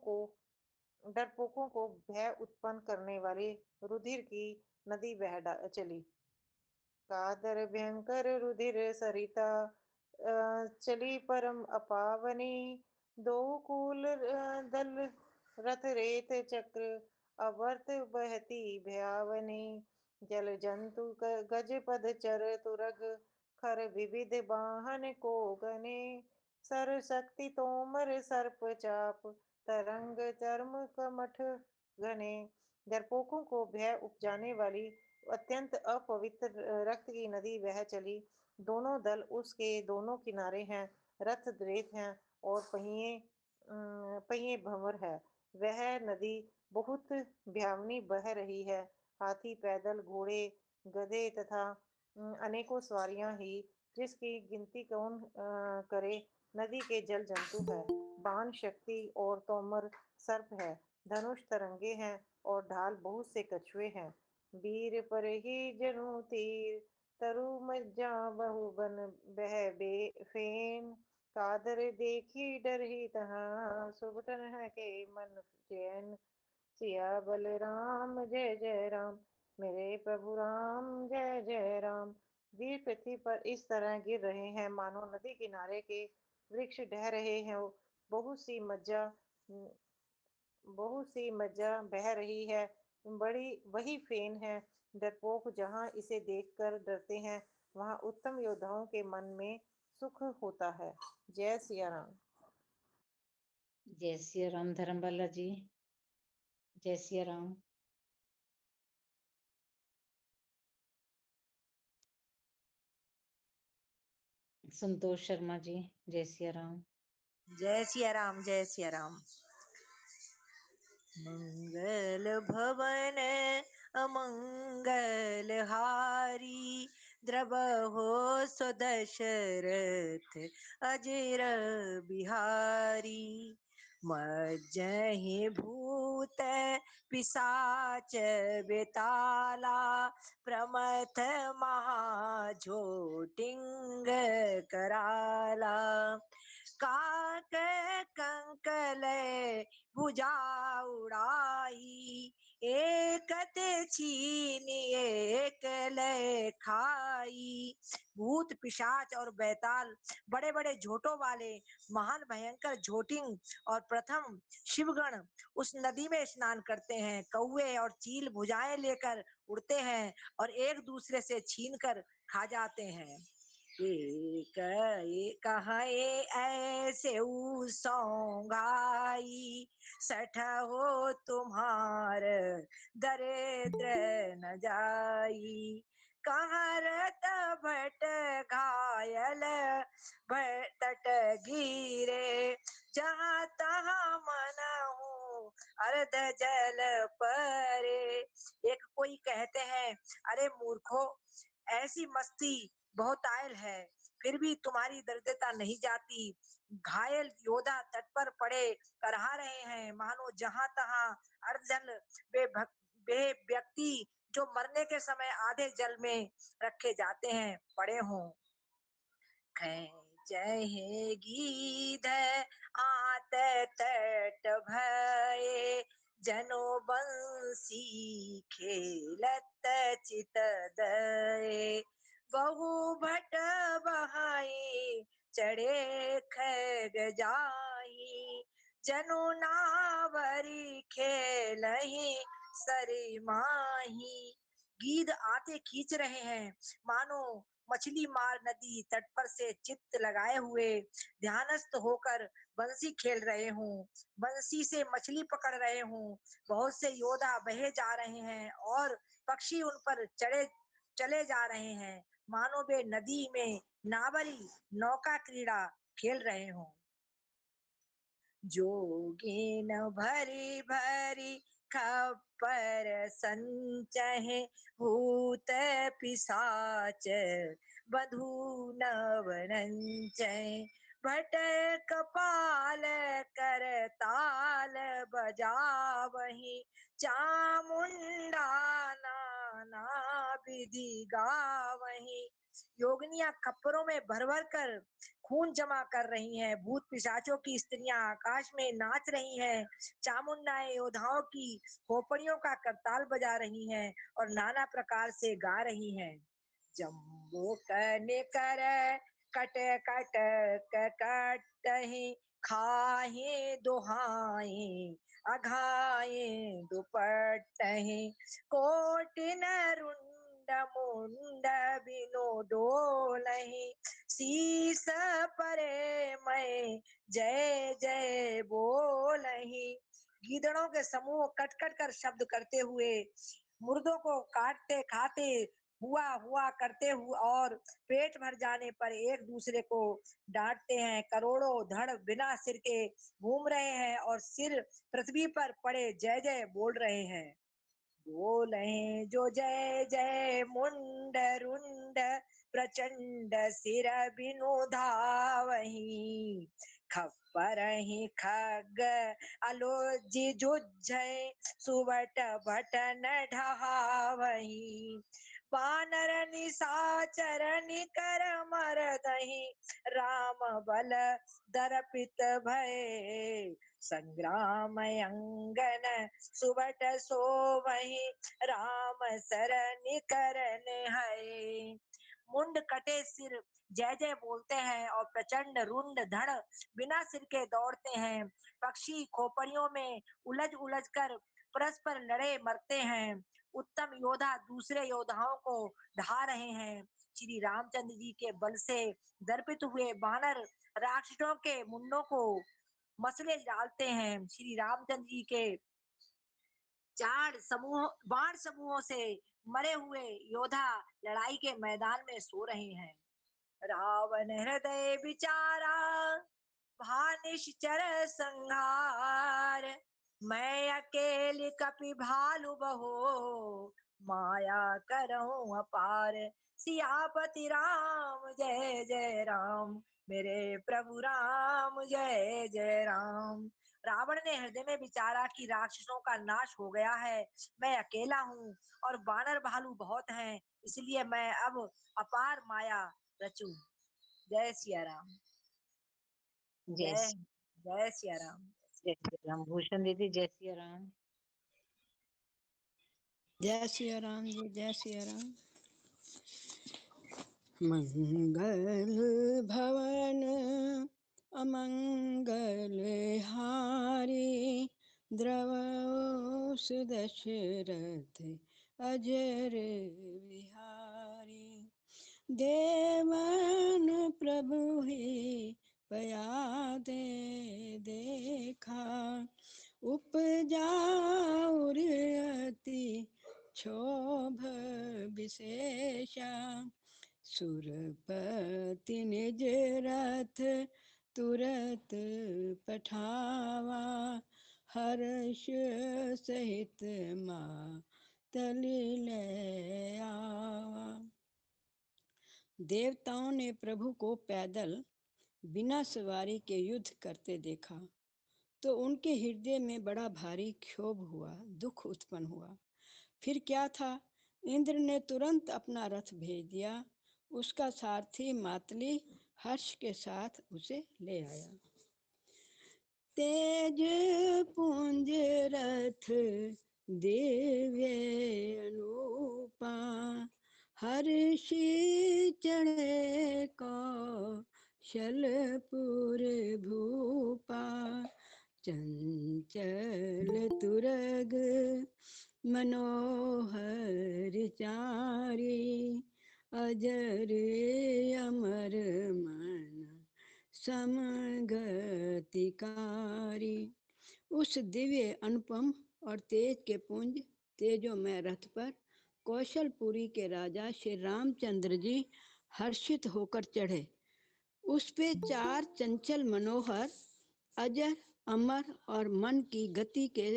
को भय उत्पन्न करने वाली रुधिर की नदी बह चली। कादर भयंकर रुधिर सरिता, चली परम अपावनी। दो कूल दल रथ रेत चक्र, अवर्त बहती भयावनी। जल जंतु गज पद चर तुरग, खर विविध वाहन को गने। सर शक्ति तोमर सर्प चाप, तरंग चर्म कमठ घने। डरपोकों को भय उपजाने वाली अत्यंत अपवित्र रक्त की नदी बह चली। दोनों दल उसके दोनों किनारे हैं, रथ रेत हैं और पहिए भंवर है। वह नदी बहुत भयावनी बह रही है। हाथी, पैदल, घोड़े, गधे तथा अनेकों सवारियां ही, जिसकी गिनती कौन करे। नदी के जल जंतु है, बाण शक्ति और तोमर सर्प है, धनुष तरंगे हैं और ढाल बहुत से कछुए हैं। वीर पर ही जनु तीर, तरु मज्जा बहु बन बह बे फेन। कादर देखी डर ही तहाँ, सुबटन है के मन चैन। सिया बलराम जय जय राम, मेरे प्रभु राम जय जय राम। वीर पृथ्वी पर इस तरह गिर रहे हैं मानो नदी किनारे के वृक्ष ढह रहे हैं। बहुत सी मज्जा बह रही है, बड़ी वही फेन है। डरपोक जहाँ इसे देखकर डरते हैं, वहाँ उत्तम योद्धाओं के मन में सुख होता है। जय सिया राम। जय सिया राम धर्मबाला जी। जय सिया राम। संतोष शर्मा जी। जय सिया राम। जय सिया राम, जय सिया राम। मंगल भवन अमंगल हारी, द्रवहो सुदशरथ अजर बिहारी। मज्जहि भूत पिशाच बेताला, प्रमथ महाझोटिंग कराला। काक कंकल भुजा उड़ाई, एकत छीनिए एक ले खाई। भूत पिशाच और बैताल बड़े बड़े झोटों वाले महान भयंकर झोटिंग और प्रथम शिवगण उस नदी में स्नान करते हैं। कौवे और चील भुजाएं लेकर उड़ते हैं और एक दूसरे से छीन कर खा जाते हैं। एक कहे ऐसे सौंगाई सठ हो तुम्हार दरिद्र न जाई। कहरत भट घायल तट गिरे जहाँ तहाँ मन हूँ अर्ध जल परे। एक कोई कहते हैं अरे मूर्खो ऐसी मस्ती बहुत आयल है फिर भी तुम्हारी दरिद्रता नहीं जाती। घायल योद्धा तट पर पड़े करहा रहे हैं मानो जहां तहां अर्धजल वे व्यक्ति जो मरने के समय आधे जल में रखे जाते हैं पड़े हों। जय गीध आत तट भये जनो बंसी खेलत चित दये। बहु भट बहाई चढ़े खग जाही जनु नावरी खेलही सरी माही। गीध आते खींच रहे हैं मानो मछली मार नदी तट पर से चित्त लगाए हुए ध्यानस्थ होकर बंसी खेल रहे हूँ बंसी से मछली पकड़ रहे हूँ। बहुत से योद्धा बहे जा रहे हैं और पक्षी उन पर चले जा रहे हैं मानो वे नदी में नावरी नौका क्रीड़ा खेल रहे हों। जोगीन भरी भरी खप्पर संचहे भूत पिशाच बधू नवनंचय। भट कपाल कर ताल बजावही चामुंडा नाना विधि गावही। योगनियां खप्परों में भर भर कर खून जमा कर रही हैं। भूत पिशाचों की स्त्रियां आकाश में नाच रही हैं। चामुंडाएं योद्धाओं की खोपड़ियों का करताल बजा रही हैं और नाना प्रकार से गा रही हैं। जम्बो कने कर कट कट कटहि खाहे दुहाए अघाए दुपटहि कोटिन रुंड मुंड बिनो डोलहि शीस परे मैं जय जय बोलहि। गीदड़ों के समूह कट कट कर शब्द करते हुए मुर्दों को काटते खाते हुआ हुआ करते हुए और पेट भर जाने पर एक दूसरे को डांटते हैं। करोड़ों धड़ बिना सिर के घूम रहे हैं और सिर पृथ्वी पर पड़े जय जय बोल रहे हैं। बोले जो जय जय मुंड रुंड प्रचंड सिर बिनु धावही खप्पर ही खग अलोजी जुझय सुवट बटन ढहावही। वानर निशाचर निकर मरदहि राम बल दर्पित भय संग्राम अंगन सुबट सोवहि राम सरनि करन है। मुंड कटे सिर जय जय बोलते हैं और प्रचंड रुंड धड़ बिना सिर के दौड़ते हैं। पक्षी खोपड़ियों में उलझ उलझ कर परस्पर लड़े मरते हैं। उत्तम योद्धा दूसरे योद्धाओं को ढा रहे हैं। श्री रामचंद्र जी के बल से दर्पित हुए बानर राक्षसों के मुंडों को मसले डालते हैं। श्री रामचंद्र जी के बाण समूहों से मरे हुए योद्धा लड़ाई के मैदान में सो रहे हैं। रावण हृदय बिचारा भानिश्चर संहार मैं अकेली कपि भालु बहो माया करऊं अपार। सियापति राम जय जय राम मेरे प्रभु राम जय जय राम। रावण ने हृदय में विचारा कि राक्षसों का नाश हो गया है, मैं अकेला हूँ और बानर भालू बहुत हैं, इसलिए मैं अब अपार माया रचूं। जय सिया राम। जय जय सिया राम। जय श्री राम। भूषण दीदी जय सिया राम। जय सिया राम जी, जय सिया राम। मंगल भवन अमंगल हारी, द्रवौ सुदशरथ अजर विहारी। देवन प्रभु ही पया दे देखा, उपजा उर अति क्षोभ विशेषा। सुरपति निज रथ तुरत पठावा, हर्ष सहित मातली ले आवा। देवताओं ने प्रभु को पैदल बिना सवारी के युद्ध करते देखा तो उनके हृदय में बड़ा भारी क्षोभ हुआ, दुख उत्पन्न हुआ। फिर क्या था, इंद्र ने तुरंत अपना रथ भेज दिया। उसका सारथी मातली हर्ष के साथ उसे ले आया। तेज पुंज रथ दिव्य अनूपा, हर्षि चढ़े कौशलपुर भूपा। चंचल तुरग मनोहर चारी, अजर अमर मन समगतिकारी। उस दिव्य अनुपम और तेज के पुंज तेजोमय रथ पर कौशलपुरी के राजा श्री रामचंद्र जी हर्षित होकर चढ़े। उस पे 4 चंचल मनोहर अजर अमर और मन की गति के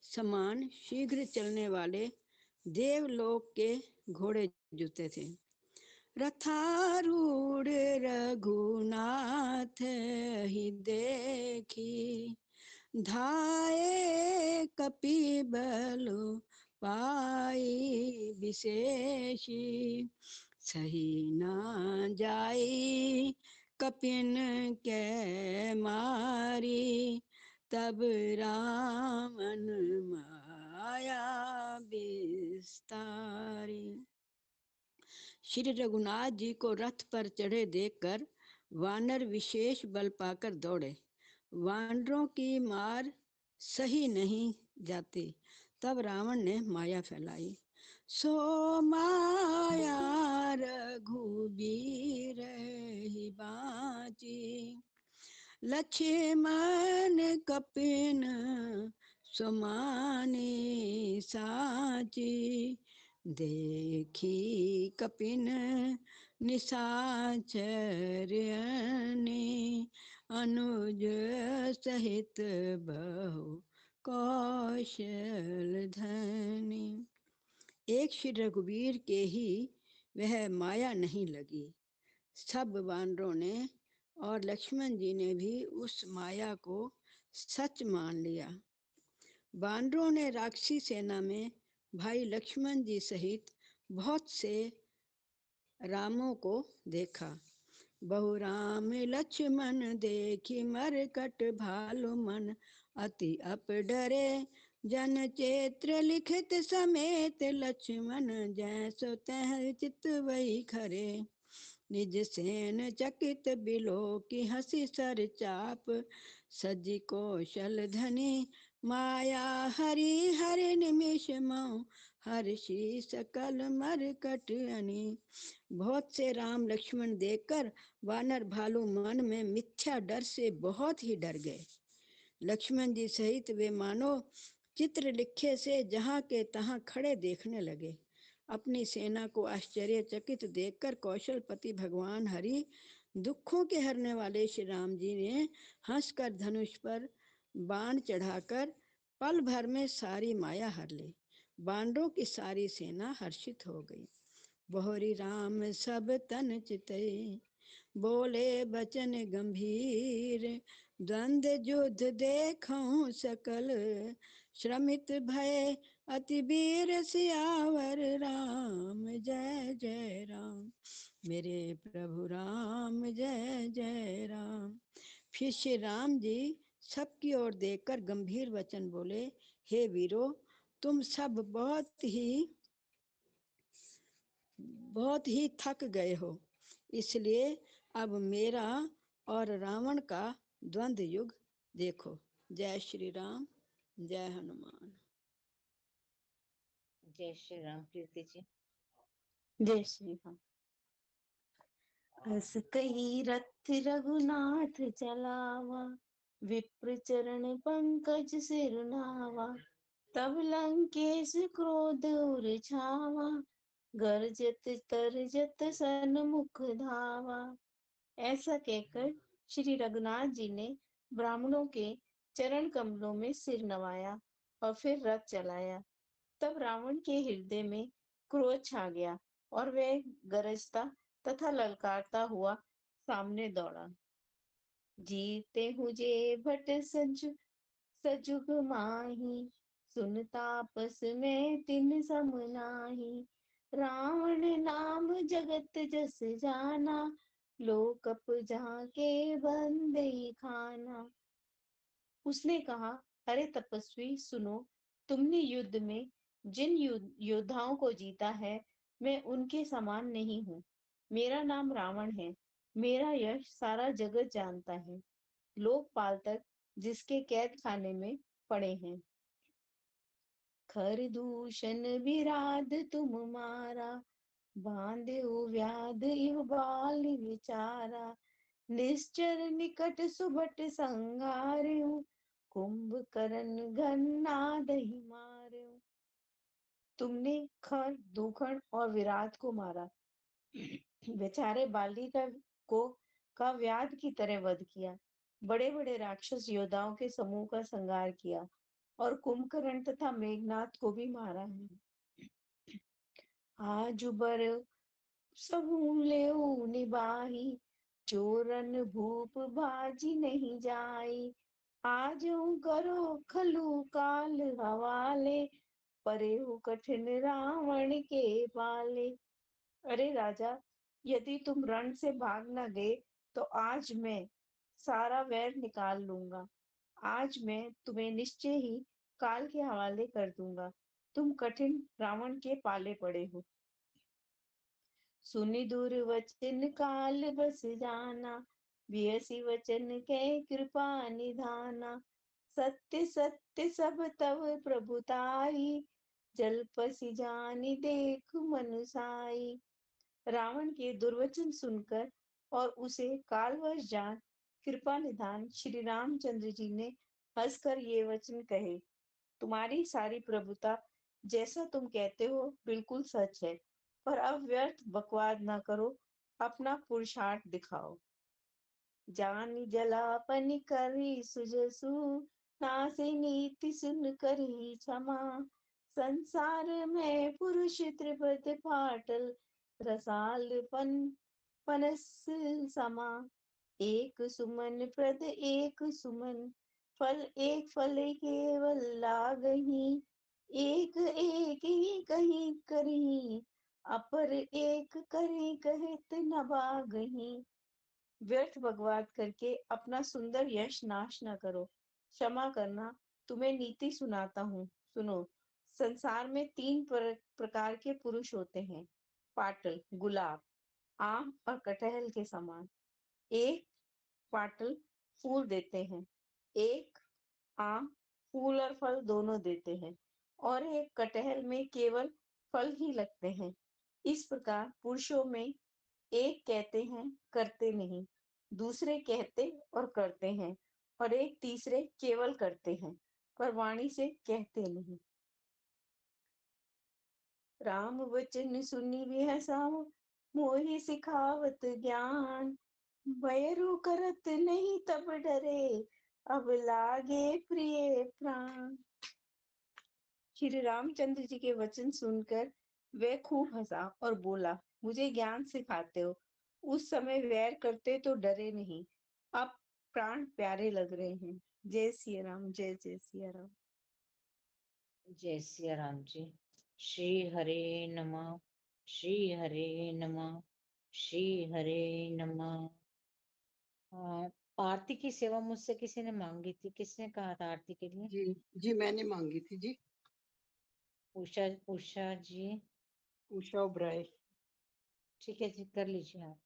समान शीघ्र चलने वाले देवलोक के घोड़े जुते थे। रथारूढ़ रघुनाथ ही देखी, धाये कपिबल पाई विशेषी। सही ना जाई कपिन के मारी, तब रामन माया विस्तारी। श्री रघुनाथ जी को रथ पर चढ़े देखकर वानर विशेष बल पाकर दौड़े। वानरों की मार सही नहीं जाती, तब रावण ने माया फैलाई। सो माया रघुबीर ही बाची, लक्ष्मण कपिन सुमानी साची। देखी कपिन निशाचर अनी, अनुज सहित बहु कौशल धनी। एक श्री रघुवीर के ही वह माया नहीं लगी। सब वानरों ने और लक्ष्मण जी ने भी उस माया को सच मान लिया। वानरों ने राक्षसी सेना में भाई लक्ष्मण जी सहित बहुत से रामों को देखा। बहु राम लक्ष्मण देखी मरकट भालु मन, अति अप डरे जन चेत्र लिखित समेत। लक्ष्मण जैसो तह चित वही खरे, निज सेन चकित बिलो की हंसी सर चाप। सजी कौशल धनी माया हरि हरि निमिष मऊ, हर्षि सकल मरकट अनी। बहुत से राम लक्ष्मण देखकर वानर भालू मन में मिथ्या डर से बहुत ही डर गए। लक्ष्मण जी सहित वे मानो चित्र लिखे से जहाँ के तहाँ खड़े देखने लगे। अपनी सेना को आश्चर्यचकित देखकर कौशलपति भगवान हरि दुखों के हरने वाले श्री राम जी ने हंसकर धनुष पर बाण चढ़ाकर पल भर में सारी माया हर ली। बांडों की सारी सेना हर्षित हो गई। बोहरी राम सब तन चितई, बोले बचन गंभीर। द्वंद युद्ध देखूं सकल, श्रमित भय अति वीर सियावर राम। जय जय राम मेरे प्रभु राम, जय जय राम। फिर श्री राम जी सबकी ओर देखकर गंभीर वचन बोले, हे वीरो, तुम सब बहुत ही थक गए हो, इसलिए अब मेरा और रावण का द्वंद्व युग देखो। जय श्री राम, जय हनुमान। जय श्री राम। कीर्ति जी। जय श्री राम। अस कही रथ रघुनाथ चलावा, विप्र चरण पंकज सिरनावा, तब लंकेश क्रोध उर छावा, गर्जत तरजत सन्मुख धावा। ऐसा कहकर श्री रघुनाथ जी ने ब्राह्मणों के चरण कमलों में सिर नवाया और फिर रथ चलाया। तब रावण के हृदय में क्रोध छा गया और वह गरजता तथा ललकारता हुआ सामने दौड़ा। जीते हुए भट सजुग माही, सुन तापस में तिन सम नाही। रावण नाम जगत जस जाना, लोकप जाके बंदे खाना। उसने कहा, अरे तपस्वी सुनो, तुमने युद्ध में जिन योद्धाओं को जीता है, मैं उनके समान नहीं हूँ। मेरा नाम रावण है, मेरा यश सारा जगत जानता है। लोकपाल तक जिसके कैद खाने में पड़े हैं। खर दूषण विराध तुम मारा, बांधे व्याध इह बाल विचारा। निश्चर निकट सुबट संगार्यो, कुंभकर्ण घन्नादहि मार्यो। तुमने खर, दूखण और विराट को मारा, बेचारे बाली का व्याध की तरह वध किया। बड़े बड़े राक्षस योद्धाओं के समूह का संहार किया और कुंभकर्ण तथा मेघनाथ को भी मारा है। आज बर सबू लेऊ निबाही, चोरन भूप बाजी नहीं जाई। आज करो खलु काल हवाले, परे कठिन रावण के पाले। अरे राजा, यदि तुम रण से भाग न गए तो आज मैं सारा वैर निकाल लूंगा। आज मैं तुम्हें निश्चय ही काल के हवाले कर दूंगा। तुम कठिन रावण के पाले पड़े हो। सुनि दूर वचन काल बस जाना, बियसी वचन के कृपा निधाना। सत्य सत्य सब तव प्रभुताई, जलपसी जानी देख मनुसाई। रावण के दुर्वचन सुनकर और उसे कालवश जान कृपा निधान श्री रामचंद्र जी ने हंसकर ये वचन कहे, तुम्हारी सारी प्रभुता जैसा तुम कहते हो बिल्कुल सच है, पर अब व्यर्थ बकवाद न करो, अपना पुरुषार्थ दिखाओ। जानी जलापन करी सुजसु, नासे नीति सुन करी क्षमा। संसार में पुरुष त्रिपद पाटल, रसाल पनस समा। एक सुमन प्रद एक सुमन, फल एक फल केवल लागही। एक एक ही कहीं करी, अपर एक करी कहत न बागही। व्यर्थ बकवाद करके अपना सुंदर यश नाश न करो। क्षमा करना, तुम्हें नीति सुनाता हूँ, सुनो। संसार में तीन प्रकार के पुरुष होते हैं, पाटल, गुलाब, आम और कटहल के समान। एक पाटल फूल देते हैं, एक आम फूल और फल दोनों देते हैं, और एक कटहल में केवल फल ही लगते हैं। इस प्रकार पुरुषों में एक कहते हैं करते नहीं, दूसरे कहते और करते हैं, और एक तीसरे केवल करते हैं पर वाणी से कहते नहीं। राम वचन सुनी विहसाओ, मोहि सिखावत ज्ञान। बैरु करत नहीं तब डरे, अब लागे प्रिय प्राण। श्री रामचंद्र जी के वचन सुनकर वह खूब हंसा और बोला, मुझे ज्ञान सिखाते हो, उस समय वैर करते तो डरे नहीं, अब प्राण प्यारे लग रहे हैं। जय सिया राम, जय जय सिया राम। जय सिया राम जी। श्री हरे नमः, श्री हरे नमः, श्री हरे नमः। आरती की सेवा मुझसे किसी ने मांगी थी, किसने कहा था आरती के लिए? जी जी, मैंने मांगी थी जी। उषा उषा जी, उषा ओबराय। ठीक है जी, कर लीजिए आप।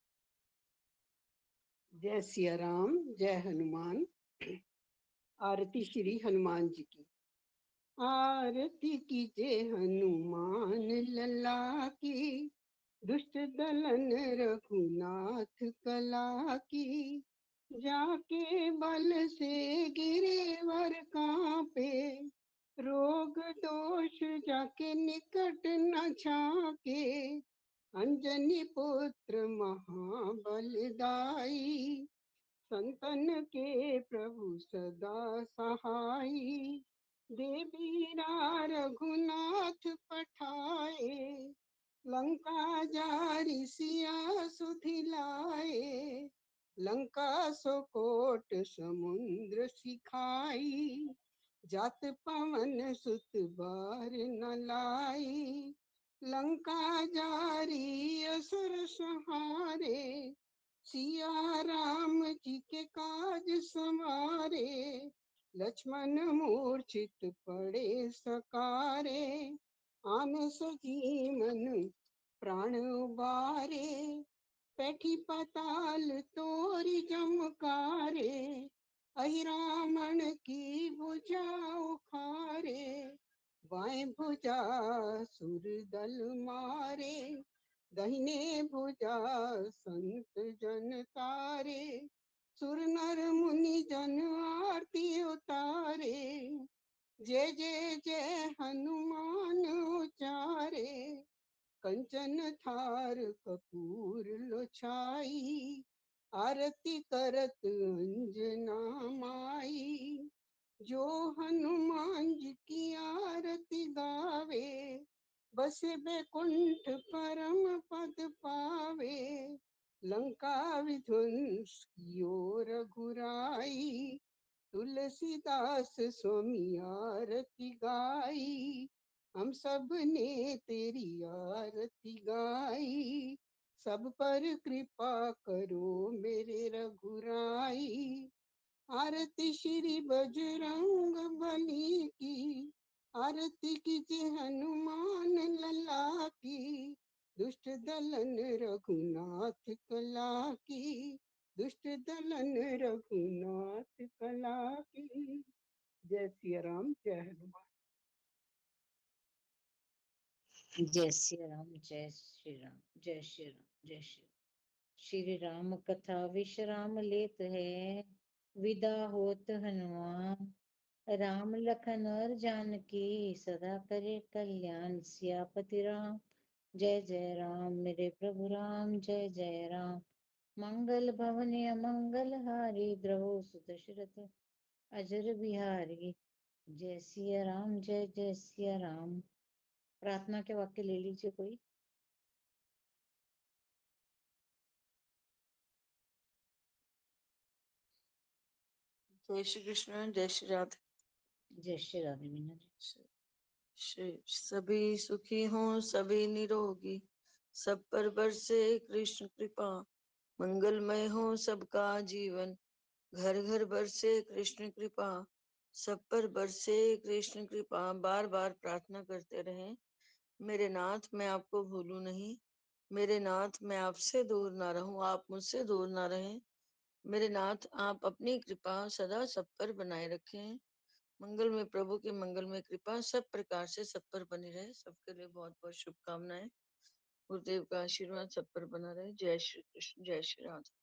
जय सिया राम, जय हनुमान। आरती श्री हनुमान जी की। आरती कीजिए हनुमान लला की, दुष्ट दलन रघुनाथ कला की। जाके बल से गिरिवर कांपे, रोग दोष जाके निकट न झाके। अंजनी पुत्र महाबलदाई, संतन के प्रभु सदा सहाई। देवीरा रघुनाथ पठाए, लंका जारी सिया सुधिलाए। लंका सोकोट समुद्र सिखाई, जात पवन सुत बार न लाई। लंका जारी असुर संहारे, सिया राम जी के काज संवारे। लक्ष्मण मूर्छित पड़े सकारे, आन सजीवन प्राण उबारे। पैठी पाताल तोरी जमकारे, अहि रावण की भुजा उखारे। बाएं भुजा सुर दल मारे, दहिने भुजा संत जन तारे। सुर नर मुनि जन आरती उतारे, जय जय जय हनुमान उचारे। कंचन थार कपूर लोछाई, आरती करत अंजना माई। जो हनुमान जी की आरती गावे, बसे बैकुंठ परम पद पावे। लंका विध्वंस कियो रघुराई, तुलसीदास स्वामी आरती गाई। हम सब ने तेरी आरती गाई, सब पर कृपा करो मेरे रघुराई। आरती श्री बजरंग बली की, आरती कीजिए हनुमान लला की। दुष्ट दलन रघुनाथ कला की, दुष्ट दलन रघुनाथ कला की। जय सिया राम, जय हनुमान। जय श्री राम, जय श्री राम, जय श्री राम, जय श्री राम। श्री राम कथा विश्राम लेत है, विदा होत हनुमान। राम लखन और जानकी, सदा करे कल्याण। सियापति राम, जय जय राम। मेरे प्रभु राम, जय जय राम। मंगल भवन मंगल हारी, द्रवो सुदशरथ अजर बिहारी। जय सिया राम, जय जय सिया राम। प्रार्थना के वाक्य ले लीजिए कोई। जय श्री कृष्ण, जय श्री राधे। जय श्री राधे मीना जी। सभी सुखी हों, सभी निरोगी, सब पर बरसे कृष्ण कृपा। मंगलमय हो सबका जीवन, घर घर बरसे कृष्ण कृपा। सब पर बरसे कृष्ण कृपा। बार बार प्रार्थना करते रहें, मेरे नाथ मैं आपको भूलूं नहीं, मेरे नाथ मैं आपसे दूर ना रहूं, आप मुझसे दूर ना रहें। मेरे नाथ आप अपनी कृपा सदा सब पर बनाए रखें। मंगल में प्रभु की मंगल में कृपा सब प्रकार से सब पर बनी रहे। सबके लिए बहुत बहुत शुभकामनाएं। गुरुदेव का आशीर्वाद सब पर बना रहे। जय श्री कृष्ण, जय श्री राधे।